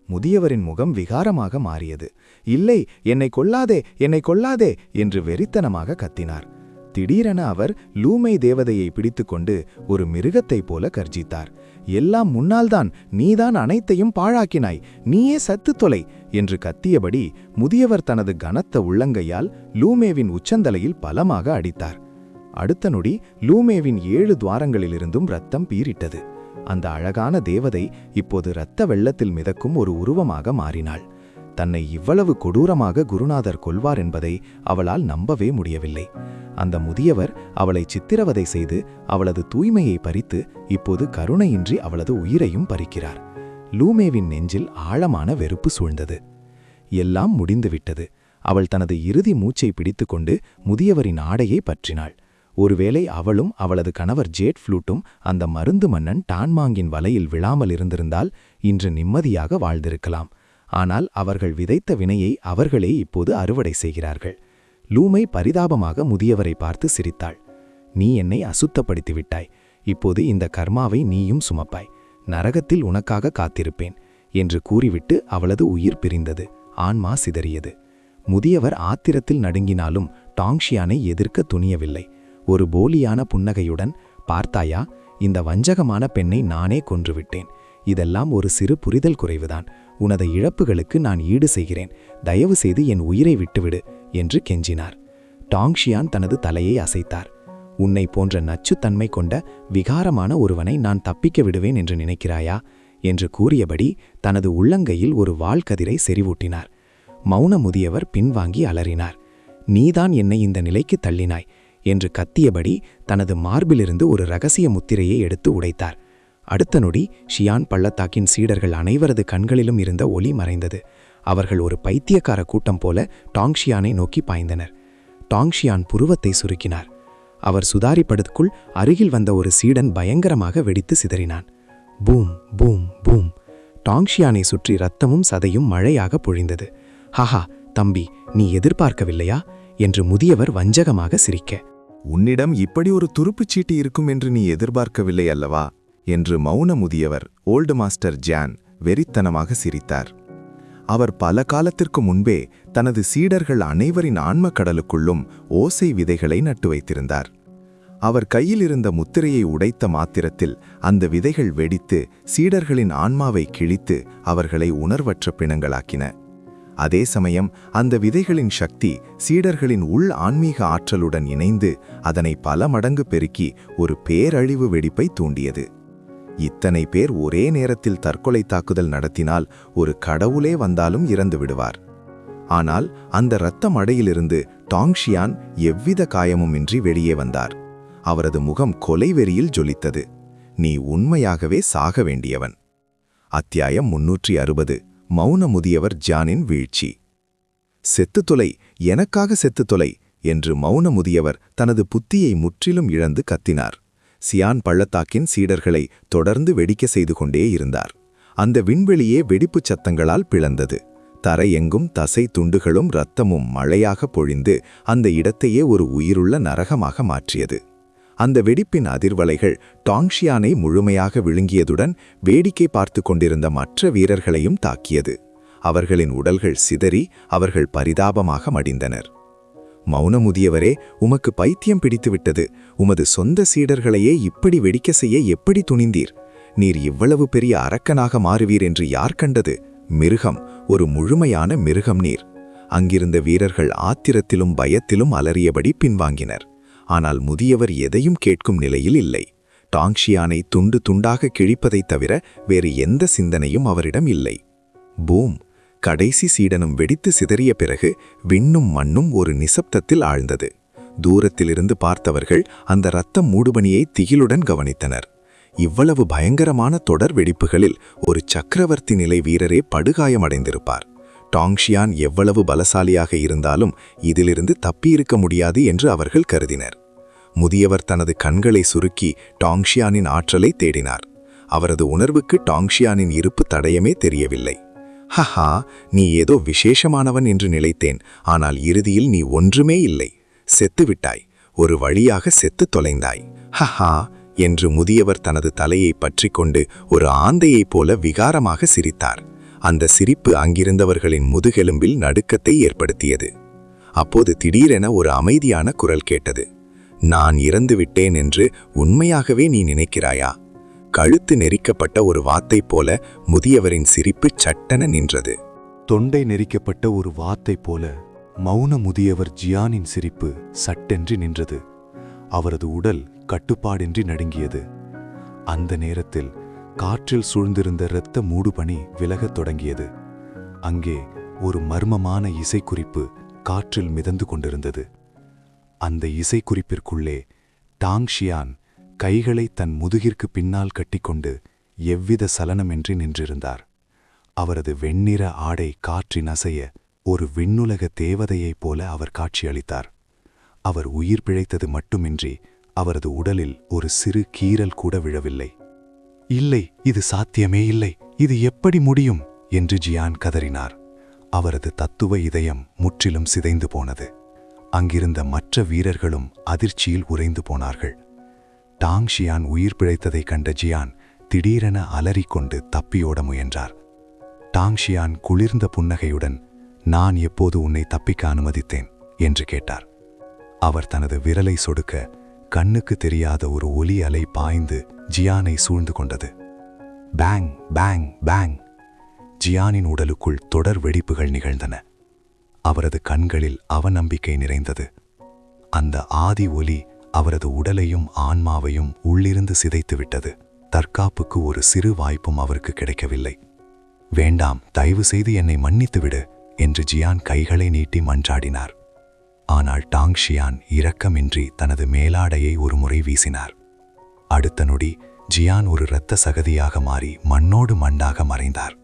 முதியவரின் முகம் விகாரமாக மாறியது. இல்லை, என்னை கொல்லாதே, என்னை கொல்லாதே என்று வெறித்தனமாக கத்தினார். திடீரென அவர் லூமை தேவதையை பிடித்துக்கொண்டு ஒரு மிருகத்தைப் போல கர்ஜித்தார். எல்லாம் முன்னால்தான், நீதான் அனைத்தையும் பாழாக்கினாய், நீயே சத்து தொலை என்று கத்தியபடி முதியவர் தனது கனத்த உள்ளங்கையால் லூமேவின் உச்சந்தலையில் பலமாக அடித்தார். அடுத்த நொடி லூமேவின் 7 துவாரங்களிலிருந்தும் இரத்தம் பீரிட்டது. அந்த அழகான தேவதை இப்போது இரத்த வெள்ளத்தில் மிதக்கும் ஒரு உருவமாக மாறினாள். தன்னை இவ்வளவு கொடூரமாக குருநாதர் கொல்வார் என்பதை அவளால் நம்பவே முடியவில்லை. அந்த முதியவர் அவளை சித்திரவதை செய்து அவளது தூய்மையை பறித்து இப்போது கருணையின்றி அவளது உயிரையும் பறிக்கிறார். லூமேவின் நெஞ்சில் ஆழமான வெறுப்பு சூழ்ந்தது. எல்லாம் முடிந்துவிட்டது. அவள் தனது இறுதி மூச்சை பிடித்துக்கொண்டு முதியவரின் ஆடையை பற்றினாள். ஒருவேளை அவளும் அவளது கணவர் ஜேட் ஃப்ளூட்டும் அந்த மருந்து மன்னன் டான்மாங்கின் வலையில் விழாமல் இருந்திருந்தால் இன்று நிம்மதியாக வாழ்ந்திருக்கலாம். ஆனால் அவர்கள் விதைத்த வினையை அவர்களே இப்போது அறுவடை செய்கிறார்கள். லூமை பரிதாபமாக முதியவரை பார்த்து சிரித்தாள். நீ என்னை அசுத்தப்படுத்திவிட்டாய். இப்போது இந்த கர்மாவை நீயும் சுமப்பாய். நரகத்தில் உனக்காக காத்திருப்பேன் என்று கூறிவிட்டு அவளது உயிர் பிரிந்தது. ஆன்மா சிதறியது. முதியவர் ஆத்திரத்தில் நடுங்கினாலும் டாங்ஷியானை எதிர்க்க துணியவில்லை. ஒரு போலியான புன்னகையுடன், பார்த்தாயா, இந்த வஞ்சகமான பெண்ணை நானே கொன்றுவிட்டேன். இதெல்லாம் ஒரு சிறு புரிதல் குறைவுதான். உனது இழப்புகளுக்கு நான் ஈடு செய்கிறேன். தயவு செய்து என் உயிரை விட்டுவிடு என்று கெஞ்சினார். டாங்ஷியான் தனது தலையை அசைத்தார். உன்னை போன்ற நச்சுத்தன்மை கொண்ட விகாரமான ஒருவனை நான் தப்பிக்க விடுவேன் என்று நினைக்கிறாயா என்று கூறியபடி தனது உள்ளங்கையில் ஒரு வாள்கதிரை செறிவூட்டினார். மௌன முதியவர் பின்வாங்கி அலறினார். நீதான் என்னை இந்த நிலைக்கு தள்ளினாய் என்று கத்தியபடி தனது மார்பிலிருந்து ஒரு இரகசிய முத்திரையை எடுத்து உடைத்தார். அடுத்த நொடி ஷியான் பள்ளத்தாக்கின் சீடர்கள் அனைவரது கண்களிலும் இருந்த ஒளி மறைந்தது. அவர்கள் ஒரு பைத்தியக்கார கூட்டம் போல டாங்ஷியானை நோக்கி பாய்ந்தனர். டாங்ஷியான் புருவத்தை சுருக்கினார். அவர் சுதாரிப்பதற்குள் அருகில் வந்த ஒரு சீடன் பயங்கரமாக வெடித்து சிதறினான். Boom boom boom. டாங்ஷியானை சுற்றி இரத்தமும் சதையும் மழையாக பொழிந்தது. ஹஹா, தம்பி, நீ எதிர்பார்க்கவில்லையா என்று முதியவர் வஞ்சகமாக சிரிக்க, உன்னிடம் இப்படி ஒரு துருப்புச்சீட்டு இருக்கும் என்று நீ எதிர்பார்க்கவில்லை அல்லவா என்று மௌன முதியவர் ஓல்டு மாஸ்டர் ஜான் வெறித்தனமாக சிரித்தார். அவர் பல காலத்திற்கு முன்பே தனது சீடர்கள் அனைவரின் ஆன்ம கடலுக்குள்ளும் ஓசை விதைகளை நட்டு வைத்திருந்தார். அவர் கையில் இருந்த முத்திரையை உடைத்த மாத்திரத்தில் அந்த விதைகள் வெடித்து சீடர்களின் ஆன்மாவை கிழித்து அவர்களை உணர்வற்ற பிணங்களாக்கின. அதே சமயம் அந்த விதைகளின் சக்தி சீடர்களின் உள் ஆன்மீக ஆற்றலுடன் இணைந்து அதனை பல மடங்கு பெருக்கி ஒரு பேரழிவு வெடிப்பை தூண்டியது. இத்தனை பேர் ஒரே நேரத்தில் தற்கொலை தாக்குதல் நடத்தினால் ஒரு கடவுளே வந்தாலும் இறந்து விடுவார். ஆனால் அந்த இரத்த மடையிலிருந்து டாங்ஷியான் எவ்வித காயமுமின்றி வெளியே வந்தார். அவரது முகம் கொலை வெறியில் ஜொலித்தது. நீ உண்மையாகவே சாக வேண்டியவன். அத்தியாயம் 360. மௌன முதியவர் ஜியானின் வீழ்ச்சி. செத்துத்தொலை, எனக்காக செத்துத்தொலை என்று மௌன முதியவர் தனது புத்தியை முற்றிலும் இழந்து கத்தினார். சியான் பள்ளத்தாக்கின் சீடர்களை தொடர்ந்து வெடிக்க செய்து கொண்டே இருந்தார். அந்த விண்வெளியே வெடிப்புச் சத்தங்களால் பிளந்தது. தரையெங்கும் தசை துண்டுகளும் இரத்தமும் மழையாக பொழிந்து அந்த இடத்தையே ஒரு உயிருள்ள நரகமாக மாற்றியது. அந்த வெடிப்பின் அதிர்வலைகள் டாங்ஷியானை முழுமையாக விழுங்கியதுடன் வேடிக்கை பார்த்து கொண்டிருந்த மற்ற வீரர்களையும் தாக்கியது. அவர்களின் உடல்கள் சிதறி அவர்கள் பரிதாபமாக மடிந்தனர். மௌன முதியவரே, உமக்கு பைத்தியம் பிடித்துவிட்டது. உமது சொந்த சீடர்களையே இப்படி வெடிக்க செய்ய எப்படி துணிந்தீர்? நீர் இவ்வளவு பெரிய அரக்கனாக மாறுவீர் என்று யார் கண்டது? மிருகம், ஒரு முழுமையான மிருகம் நீர். அங்கிருந்த வீரர்கள் ஆத்திரத்திலும் பயத்திலும் அலறியபடி பின்வாங்கினர். ஆனால் முதியவர் எதையும் கேட்கும் நிலையில் இல்லை. டாங்ஷியானை துண்டு துண்டாக கிழிப்பதைத் தவிர வேறு எந்த சிந்தனையும் அவரிடம் இல்லை. பூம்! கடைசி சீடனும் வெடித்து சிதறிய பிறகு விண்ணும் மண்ணும் ஒரு நிசப்தத்தில் ஆழ்ந்தது. தூரத்திலிருந்து பார்த்தவர்கள் அந்த இரத்த மூடுபனியை திகிலுடன் கவனித்தனர். இவ்வளவு பயங்கரமான தொடர் வெடிப்புகளில் ஒரு சக்கரவர்த்தி நிலை வீரரே படுகாயமடைந்திருப்பார். டாங்ஷியான் எவ்வளவு பலசாலியாக இருந்தாலும் இதிலிருந்து தப்பியிருக்க முடியாது என்று அவர்கள் கருதினர். முதியவர் தனது கண்களை சுருக்கி டாங்ஷியானின் ஆற்றலை தேடினார். அவரது உணர்வுக்கு டாங்ஷியானின் இருப்பு தடயமே தெரியவில்லை. ஹஹா, நீ ஏதோ விசேஷமானவன் என்று நினைத்தேன். ஆனால் இறுதியில் நீ ஒன்றுமே இல்லை. செத்துவிட்டாய். ஒரு வழியாக செத்து தொலைந்தாய். ஹஹா என்று முதியவர் தனது தலையை பற்றி கொண்டு ஒரு ஆந்தையைப் போல விகாரமாக சிரித்தார். அந்த சிரிப்பு அங்கிருந்தவர்களின் முதுகெலும்பில் நடுக்கத்தை ஏற்படுத்தியது. அப்போது திடீரென ஒரு அமைதியான குரல் கேட்டது. நான் இறந்து விட்டேன் என்று உண்மையாகவே நீ நினைக்கிறாயா? கழுத்து நெரிக்கப்பட்ட ஒரு வாத்தை போல முதியவரின் சிரிப்பு சட்டென நின்றது. தொண்டை நெரிக்கப்பட்ட ஒரு வாத்தை போல மௌன முதியவர் ஜியானின் சிரிப்பு சட்டென்று நின்றது. அவரது உடல் கட்டுப்பாடின்றி நடுங்கியது. அந்த நேரத்தில் காற்றில் சூழ்ந்திருந்த இரத்த மூடுபனி விலகத் தொடங்கியது. அங்கே ஒரு மர்மமான இசைக்குறிப்பு காற்றில் மிதந்து கொண்டிருந்தது. அந்த இசைக்குறிப்பிற்குள்ளே டாங்ஷியான் கைகளை தன் முதுகிற்கு பின்னால் கட்டிக்கொண்டு எவ்வித சலனமின்றி நின்றிருந்தார். அவரது வெண்ணிற ஆடை காற்றின் அசைய ஒரு விண்ணுலக தேவதையைப் போல அவர் காட்சியளித்தார். அவர் உயிர் பிழைத்தது மட்டுமின்றி அவரது உடலில் ஒரு சிறு கீறல் கூட விழவில்லை. இல்லை, இது சாத்தியமே இல்லை, இது எப்படி முடியும் என்று ஜியான் கதறினார். அவரது தத்துவ இதயம் முற்றிலும் சிதைந்து போனது. அங்கிருந்த மற்ற வீரர்களும் அதிர்ச்சியில் உறைந்து போனார்கள். டாங்ஷியான் உயிர் பிழைத்ததைக் கண்ட ஜியான் திடீரென அலறிக்கொண்டு தப்பியோட முயன்றார். டாங்ஷியான் குளிர்ந்த புன்னகையுடன், நான் எப்போது உன்னை தப்பிக்க அனுமதித்தேன் என்று கேட்டார். அவர் தனது விரலை சொடுக்க கண்ணுக்கு தெரியாத ஒரு ஒலி அலை பாய்ந்து ஜியானை சூழ்ந்து கொண்டது. Bang bang bang! ஜியானின் உடலுக்குள் தொடர் வெடிப்புகள் நிகழ்ந்தன. அவரது கண்களில் அவநம்பிக்கை நிறைந்தது. அந்த ஆதி ஒலி அவரது உடலையும் ஆன்மாவையும் உள்ளிருந்து சிதைத்துவிட்டது. தற்காப்புக்கு ஒரு சிறு வாய்ப்பும் அவருக்கு கிடைக்கவில்லை. வேண்டாம், தயவு செய்து என்னை மன்னித்துவிடு என்று ஜியான் கைகளை நீட்டி மன்றாடினார். ஆனால் டாங்ஷியான் இரக்கமின்றி தனது மேலாடையை ஒரு முறை வீசினார். அடுத்த நொடி ஜியான் ஒரு இரத்த சகதியாக மாறி மண்ணோடு மண்ணாக மறைந்தார்.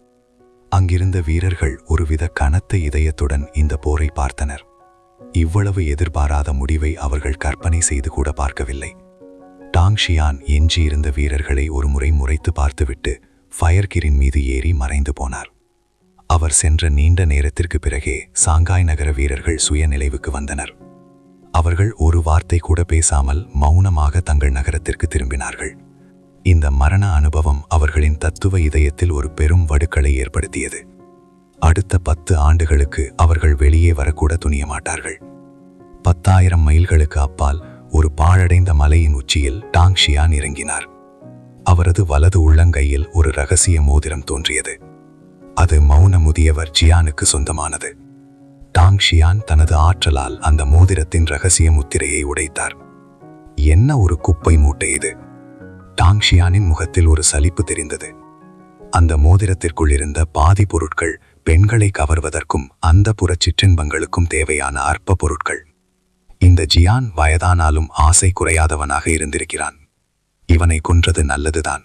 அங்கிருந்த வீரர்கள் ஒருவித கனத்த இதயத்துடன் இந்த போரை பார்த்தனர். இவ்வளவு எதிர்பாராத முடிவை அவர்கள் கற்பனை செய்து கூட பார்க்கவில்லை. டாங்ஷியான் எஞ்சியிருந்த வீரர்களை ஒரு முறை முறைத்து பார்த்துவிட்டு ஃபயர்கிரின் மீது ஏறி மறைந்து போனார். அவர் சென்ற நீண்ட நேரத்திற்கு பிறகே சாங்காய் நகர வீரர்கள் சுயநிலைவுக்கு வந்தனர். அவர்கள் ஒரு வார்த்தை கூட பேசாமல் மௌனமாக தங்கள் நகரத்திற்கு திரும்பினார்கள். இந்த மரண அனுபவம் அவர்களின் தத்துவ இதயத்தில் ஒரு பெரும் வடுக்களை ஏற்படுத்தியது. அடுத்த 10 ஆண்டுகளுக்கு அவர்கள் வெளியே வரக்கூட துணிய மாட்டார்கள். 10,000 மைல்களுக்கு அப்பால் ஒரு பாழடைந்த மலையின் உச்சியில் டாங்ஷியான் இறங்கினார். அவரது வலது உள்ளங்கையில் ஒரு இரகசிய மோதிரம் தோன்றியது. அது மௌன முதியவர் ஜியானுக்கு சொந்தமானது. டாங்ஷியான் தனது ஆற்றலால் அந்த மோதிரத்தின் இரகசிய முத்திரையை உடைத்தார். என்ன ஒரு குப்பை மூட்டை இது! டாங்ஷியானின் முகத்தில் ஒரு சலிப்பு தெரிந்தது. அந்த மோதிரத்திற்குள் இருந்த பாதி பொருட்கள் பெண்களை கவர்வதற்கும் அந்த புறச்சிற்றின்பங்களுக்கும் தேவையான அற்ப பொருட்கள். இந்த ஜியான் வயதானாலும் ஆசை குறையாதவனாக இருந்திருக்கிறான். இவனை கொன்றது நல்லதுதான்.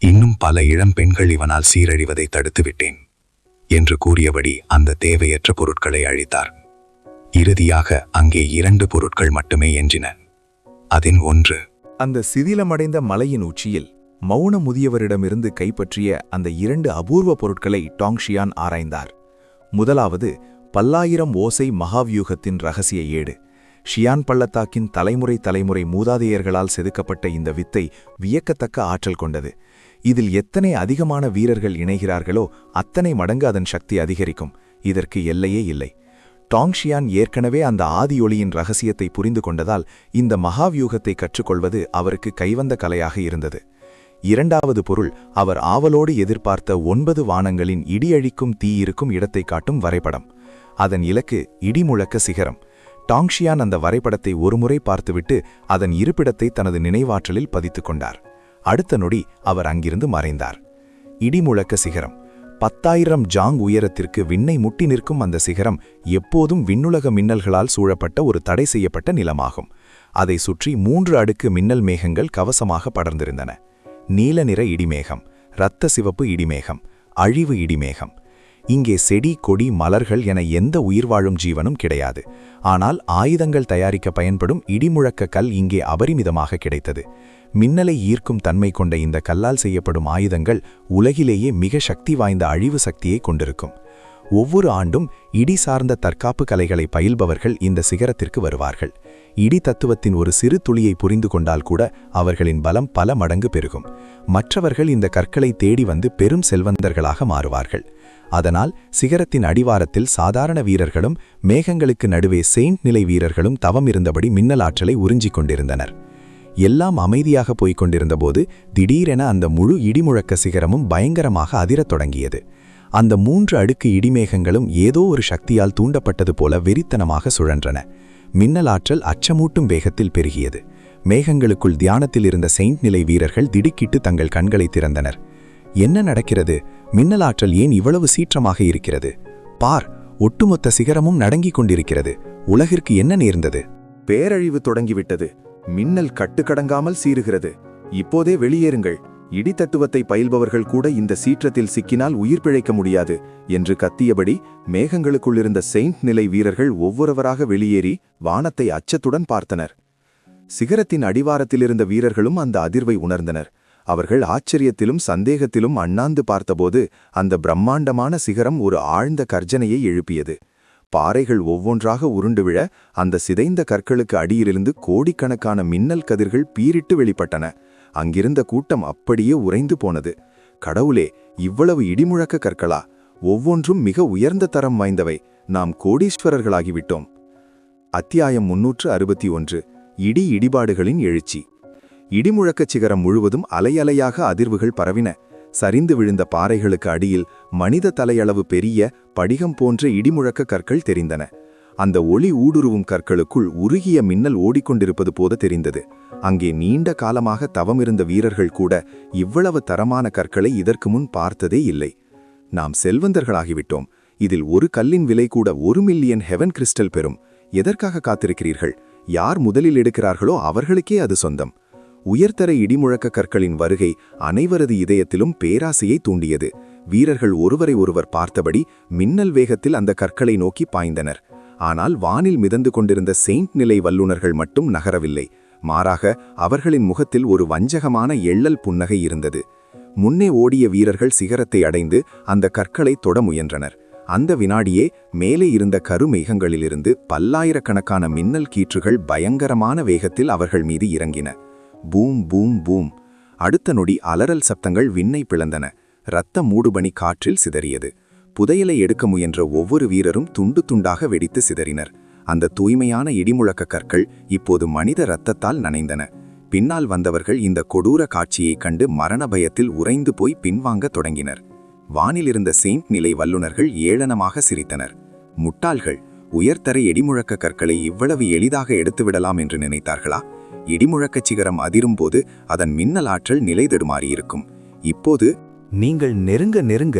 இன்னும் பல இளம் பெண்கள் இவனால் சீரழிவதை தடுத்துவிட்டேன் என்று கூறியபடி அந்த தேவையற்ற பொருட்களை அழித்தார். இறுதியாக அங்கே 2 பொருட்கள் மட்டுமே எஞ்சின. அதின் ஒன்று அந்த சிதிலமடைந்த மலையின் உச்சியில் மௌன முதியவரிடமிருந்து கைப்பற்றிய அந்த 2 அபூர்வ பொருட்களை டாங்ஷியான் ஆராய்ந்தார். முதலாவது பல்லாயிரம் ஓசை மகாவியூகத்தின் ரகசிய ஏடு. ஷியான் பள்ளத்தாக்கின் தலைமுறை மூதாதையர்களால் செதுக்கப்பட்ட இந்த வித்தை வியக்கத்தக்க ஆற்றல் கொண்டது. இதில் எத்தனை அதிகமான வீரர்கள் இணைகிறார்களோ அத்தனை மடங்கு அதன் சக்தி அதிகரிக்கும். இதற்கு எல்லையே இல்லை. டாங்ஷியான் ஏற்கனவே அந்த ஆதியொளியின் ரகசியத்தை புரிந்து கொண்டதால் இந்த மகாவியூகத்தை கற்றுக்கொள்வது அவருக்கு கைவந்த கலையாக இருந்தது. இரண்டாவது பொருள் அவர் ஆவலோடு எதிர்பார்த்த 9 வானங்களின் இடியழிக்கும் தீ இருக்கும் இடத்தை காட்டும் வரைபடம். அதன் இலக்கு இடிமுழக்க சிகரம். டாங்ஷியான் அந்த வரைபடத்தை ஒருமுறை பார்த்துவிட்டு அதன் இருப்பிடத்தை தனது நினைவாற்றலில் பதித்துக் கொண்டார். அடுத்த நொடி அவர் அங்கிருந்து மறைந்தார். இடிமுழக்க சிகரம் 10,000 ஜாங் உயரத்திற்கு விண்ணை முட்டி நிற்கும் அந்த சிகரம் எப்போதும் விண்ணுலக மின்னல்களால் சூழப்பட்ட ஒரு தடை செய்யப்பட்ட நிலமாகும். அதை சுற்றி 3 அடுக்கு மின்னல் மேகங்கள் கவசமாக படர்ந்திருந்தன. நீல நிற இடிமேகம், இரத்த சிவப்பு இடிமேகம், அழிவு இடிமேகம். இங்கே செடி கொடி மலர்கள் என எந்த உயிர்வாழும் ஜீவனும் கிடையாது. ஆனால் ஆயுதங்கள் தயாரிக்க பயன்படும் இடிமுழக்க கல் இங்கே அபரிமிதமாக கிடைத்தது. மின்னலை ஈர்க்கும் தன்மை கொண்ட இந்த கல்லால் செய்யப்படும் ஆயுதங்கள் உலகிலேயே மிக சக்தி வாய்ந்த அழிவு சக்தியை கொண்டிருக்கும். ஒவ்வொரு ஆண்டும் இடி சார்ந்த தற்காப்பு கலைகளை பயில்பவர்கள் இந்த சிகரத்திற்கு வருவார்கள். இடி தத்துவத்தின் ஒரு சிறு துளியை புரிந்து கொண்டால் கூட அவர்களின் பலம் பல மடங்கு பெருகும். மற்றவர்கள் இந்த கற்களை தேடி வந்து பெரும் செல்வந்தர்களாக மாறுவார்கள். அதனால் சிகரத்தின் அடிவாரத்தில் சாதாரண வீரர்களும் மேகங்களுக்கு நடுவே செயின்ட் நிலை வீரர்களும் தவம் இருந்தபடி மின்னலாற்றலை உறிஞ்சிக் கொண்டிருந்தனர். எல்லாம் அமைதியாக போய்க் கொண்டிருந்தபோது திடீரென அந்த முழு இடிமுழக்க சிகரமும் பயங்கரமாக அதிரத் தொடங்கியது. அந்த 3 அடுக்கு இடிமேகங்களும் ஏதோ ஒரு சக்தியால் தூண்டப்பட்டது போல வெறித்தனமாக சுழன்றன. மின்னலாற்றல் அச்சமூட்டும் வேகத்தில் பெருகியது. மேகங்களுக்குள் தியானத்தில் இருந்த செயின்ட் நிலை வீரர்கள் திடுக்கிட்டு தங்கள் கண்களை திறந்தனர். என்ன நடக்கிறது? மின்னலாற்றல் ஏன் இவ்வளவு சீற்றமாக இருக்கிறது? பார், ஒட்டுமொத்த சிகரமும் நடுங்கிக் கொண்டிருக்கிறது. உலகிற்கு என்ன நேர்ந்தது? பேரழிவு தொடங்கிவிட்டது. மின்னல் கட்டுக்கடங்காமல் சீறுகிறது. இப்போதே வெளியேறுங்கள். இடி தத்துவத்தை பயில்பவர்கள் கூட இந்த சீற்றத்தில் சிக்கினால் உயிர் பிழைக்க முடியாது என்று கத்தியபடி மேகங்களுக்குள்ளிருந்த செயின்ட் நிலை வீரர்கள் ஒவ்வொருவராக வெளியேறி வானத்தை அச்சத்துடன் பார்த்தனர். சிகரத்தின் அடிவாரத்திலிருந்த வீரர்களும் அந்த அதிர்வை உணர்ந்தனர். அவர்கள் ஆச்சரியத்திலும் சந்தேகத்திலும் அண்ணாந்து பார்த்தபோது அந்த பிரம்மாண்டமான சிகரம் ஒரு ஆழ்ந்த கர்ஜனையை எழுப்பியது. பாறைகள் ஒவ்வொன்றாக உருண்டு விழ அந்த சிதைந்த கற்களுக்கு அடியிலிருந்து கோடிக்கணக்கான மின்னல் கதிர்கள் பீரிட்டு வெளிப்பட்டன. அங்கிருந்த கூட்டம் அப்படியே உறைந்து போனது. கடவுளே, இவ்வளவு இடிமுழக்க கற்களா? ஒவ்வொன்றும் மிக உயர்ந்த தரம் வாய்ந்தவை. நாம் கோடீஸ்வரர்களாகிவிட்டோம். அத்தியாயம் 361. இடி இடிபாடுகளின் எழுச்சி. இடிமுழக்கச் சிகரம் முழுவதும் அலையலையாக அதிர்வுகள் பரவின. சரிந்து விழுந்த பாறைகளுக்கு அடியில் மனித தலையளவு பெரிய படிகம் போன்ற இடிமுழக்க கற்கள் தெரிந்தன. அந்த ஒளி ஊடுருவும் கற்களுக்குள் உருகிய மின்னல் ஓடிக்கொண்டிருப்பது போல தெரிந்தது. அங்கே நீண்ட காலமாக தவமிருந்த வீரர்கள் கூட இவ்வளவு தரமான கற்களை இதற்கு முன் பார்த்ததே இல்லை. நாம் செல்வந்தர்களாகிவிட்டோம். இதில் ஒரு கல்லின் விலை கூட 1 மில்லியன் ஹெவன் கிறிஸ்டல் பெறும். எதற்காக காத்திருக்கிறீர்கள்? யார் முதலில் எடுக்கிறார்களோ அவர்களுக்கே அது சொந்தம். உயர்தர இடிமுழக்க கற்களின் வருகை அனைவரது இதயத்திலும் பேராசையை தூண்டியது. வீரர்கள் ஒருவரை ஒருவர் பார்த்தபடி மின்னல் வேகத்தில் அந்த கற்களை நோக்கி பாய்ந்தனர். ஆனால் வானில் மிதந்து கொண்டிருந்த செயின்ட் நிலை வல்லுநர்கள் மட்டும் நகரவில்லை. மாறாக அவர்களின் முகத்தில் ஒரு வஞ்சகமான எள்ளல் புன்னகை இருந்தது. முன்னே ஓடிய வீரர்கள் சிகரத்தை அடைந்து அந்த கற்களை தொட முயன்றனர். அந்த வினாடியே மேலே இருந்த கருமேகங்களிலிருந்து பல்லாயிரக்கணக்கான மின்னல் கீற்றுகள் பயங்கரமான வேகத்தில் அவர்கள் மீது இறங்கின. Boom boom boom. அடுத்த நொடி அலறல் சப்தங்கள் விண்ணை பிளந்தன. இரத்த மூடுபனி காற்றில் சிதறியது. புதையலை எடுக்க முயன்ற ஒவ்வொரு வீரரும் துண்டு துண்டாக வெடித்து சிதறினர். அந்த தூய்மையான இடிமுழக்க கற்கள் இப்போது மனித இரத்தத்தால் நனைந்தன. பின்னால் வந்தவர்கள் இந்த கொடூர காட்சியைக் கண்டு மரண பயத்தில் உறைந்து போய் பின்வாங்க தொடங்கினர். வானிலிருந்த செயின்ட் நிலை வல்லுநர்கள் ஏளனமாக சிரித்தனர். முட்டாள்கள்! உயர்தர இடிமுழக்க கற்களை இவ்வளவு எளிதாக எடுத்துவிடலாம் என்று நினைத்தார்களா? இடிமுழக்கச் சிகரம் அதிரும்போது அதன் மின்னல் ஆற்றல் நிலைதடுமாறியிருக்கும். இப்போது நீங்கள் நெருங்க நெருங்க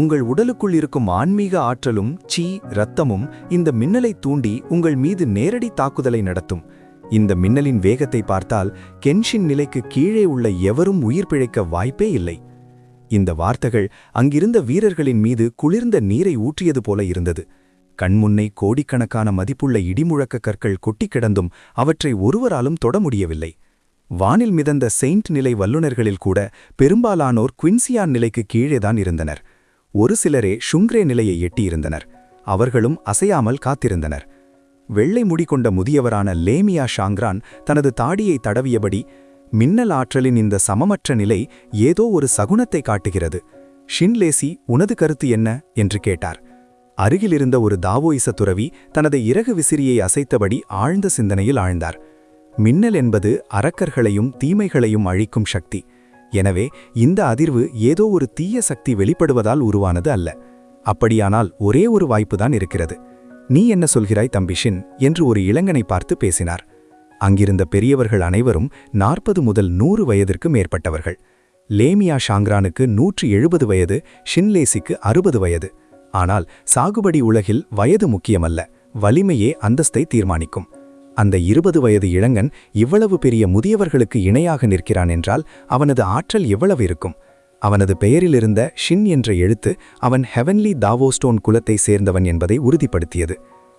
உங்கள் உடலுக்குள் இருக்கும் ஆன்மீக ஆற்றலும் இரத்தமும் இந்த மின்னலை தூண்டி உங்கள் மீது நேரடி தாக்குதலை நடத்தும். இந்த மின்னலின் வேகத்தை பார்த்தால் கென்ஷின் நிலைக்கு கீழே உள்ள எவரும் உயிர் பிழைக்க வாய்ப்பே இல்லை. இந்த வார்த்தைகள் அங்கிருந்த வீரர்களின் மீது குளிர்ந்த நீரை ஊற்றியது போல இருந்தது. கண்முன்னை கோடிக்கணக்கான மதிப்புள்ள இடிமுழக்க கற்கள் கொட்டிக் கிடந்தும் அவற்றை ஒருவராலும் தொட முடியவில்லை. வானில் மிதந்த செயின்ட் நிலை வல்லுநர்களில் கூட பெரும்பாலானோர் குயின்சியான் நிலைக்கு கீழேதான் இருந்தனர். ஒரு சிலரே ஷுங்ரே நிலையை எட்டியிருந்தனர். அவர்களும் அசையாமல் காத்திருந்தனர். வெள்ளை முடி கொண்ட முதியவரான லேமியா ஷாங்ரான் தனது தாடியை தடவியபடி, மின்னல் ஆற்றலின் இந்த சமமற்ற நிலை ஏதோ ஒரு சகுனத்தை காட்டுகிறது. ஷின்லேசி, உனது கருத்து என்ன என்று கேட்டார். அருகிலிருந்த ஒரு தாவோயிச துறவி தனது இறகு விசிறியை அசைத்தபடி ஆழ்ந்த சிந்தனையில் ஆழ்ந்தார். மின்னல் என்பது அரக்கர்களையும் தீமைகளையும் அழிக்கும் சக்தி. எனவே இந்த அதிர்வு ஏதோ ஒரு தீய சக்தி வெளிப்படுவதால் உருவானது அல்ல. அப்படியானால் ஒரே ஒரு வாய்ப்புதான் இருக்கிறது. நீ என்ன சொல்கிறாய் தம்பி ஷின் என்று ஒரு இளைஞனை பார்த்து பேசினார். அங்கிருந்த பெரியவர்கள் அனைவரும் 40 முதல் 100 வயதிற்கு மேற்பட்டவர்கள். லேமியா ஷாங்ரானுக்கு 170 வயது, ஷின்லேசிக்கு 60 வயது. ஆனால் சாகுபடி உலகில் வயது முக்கியமல்ல, வலிமையே அந்தஸ்தை தீர்மானிக்கும். அந்த 20 வயது இளைஞன் இவ்வளவு பெரிய முதியவர்களுக்கு இணையாக நிற்கிறான் என்றால் அவனது ஆற்றல் எவ்வளவு இருக்கும்? அவனது பெயரிலிருந்த ஷின் என்ற எழுத்து அவன் ஹெவன்லி தாவோஸ்டோன் குலத்தை சேர்ந்தவன் என்பதை உறுதிப்படுத்தியது.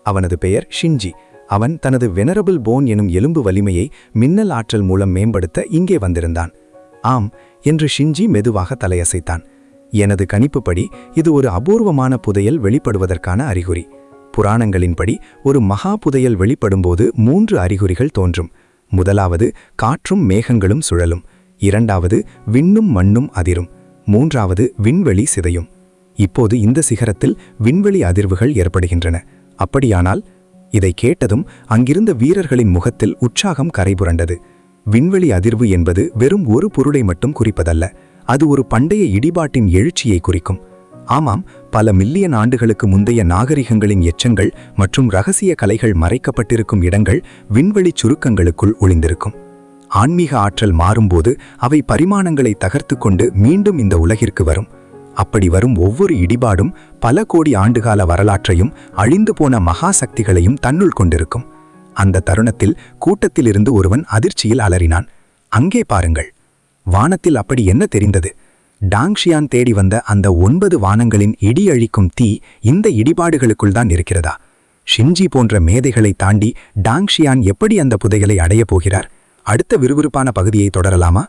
அவனது பெயர் ஷின்ஜி. அவன் தனது வெனரபிள் போன் எனும் எலும்பு வலிமையை மின்னல் ஆற்றல் மூலம் மேம்படுத்த இங்கே வந்திருந்தான். ஆம் என்று ஷின்ஜி மெதுவாக தலையசைத்தான். எனது கணிப்புப்படி இது ஒரு அபூர்வமான புதையல் வெளிப்படுவதற்கான அறிகுறி. புராணங்களின்படி ஒரு மகா புதையல் வெளிப்படும்போது 3 அறிகுறிகள் தோன்றும். முதலாவது, காற்றும் மேகங்களும் சுழலும். இரண்டாவது, விண்ணும் மண்ணும் அதிரும். மூன்றாவது, விண்வெளி சிதையும். இப்போது இந்த சிகரத்தில் விண்வெளி அதிர்வுகள் ஏற்படுகின்றன. அப்படியானால்? இதை கேட்டதும் அங்கிருந்த வீரர்களின் முகத்தில் உற்சாகம் கரைபுரண்டது. விண்வெளி அதிர்வு என்பது வெறும் ஒரு பொருளை மட்டும் குறிப்பதல்ல, அது ஒரு பண்டைய இடிபாட்டின் எழுச்சியை குறிக்கும். ஆமாம், பல மில்லியன் ஆண்டுகளுக்கு முந்தைய நாகரிகங்களின் எச்சங்கள் மற்றும் இரகசிய கலைகள் மறைக்கப்பட்டிருக்கும் இடங்கள் விண்வெளி சுருக்கங்களுக்குள் ஒளிந்திருக்கும். ஆன்மீக ஆற்றல் மாறும்போது அவை பரிமாணங்களை தகர்த்து கொண்டு மீண்டும் இந்த உலகிற்கு வரும். அப்படி வரும் ஒவ்வொரு இடிபாடும் பல கோடி ஆண்டுகால வரலாற்றையும் அழிந்து போன மகா சக்திகளையும் தன்னுள் கொண்டிருக்கும். அந்த தருணத்தில் கூட்டத்திலிருந்து ஒருவன் அதிர்ச்சியில் அலறினான். அங்கே பாருங்கள்! வானத்தில் அப்படி என்ன தெரிந்தது? டாங்ஷியான் தேடி வந்த அந்த 9 வானங்களின் இடி அழிக்கும் தீ இந்த இடிபாடுகளுக்குள் தான் இருக்கிறதா? ஷின்ஜி போன்ற மேதைகளை தாண்டி டாங்ஷியான் எப்படி அந்த புதைகளை அடையப் போகிறார்? அடுத்த விறுவிறுப்பான பகுதியை தொடரலாமா?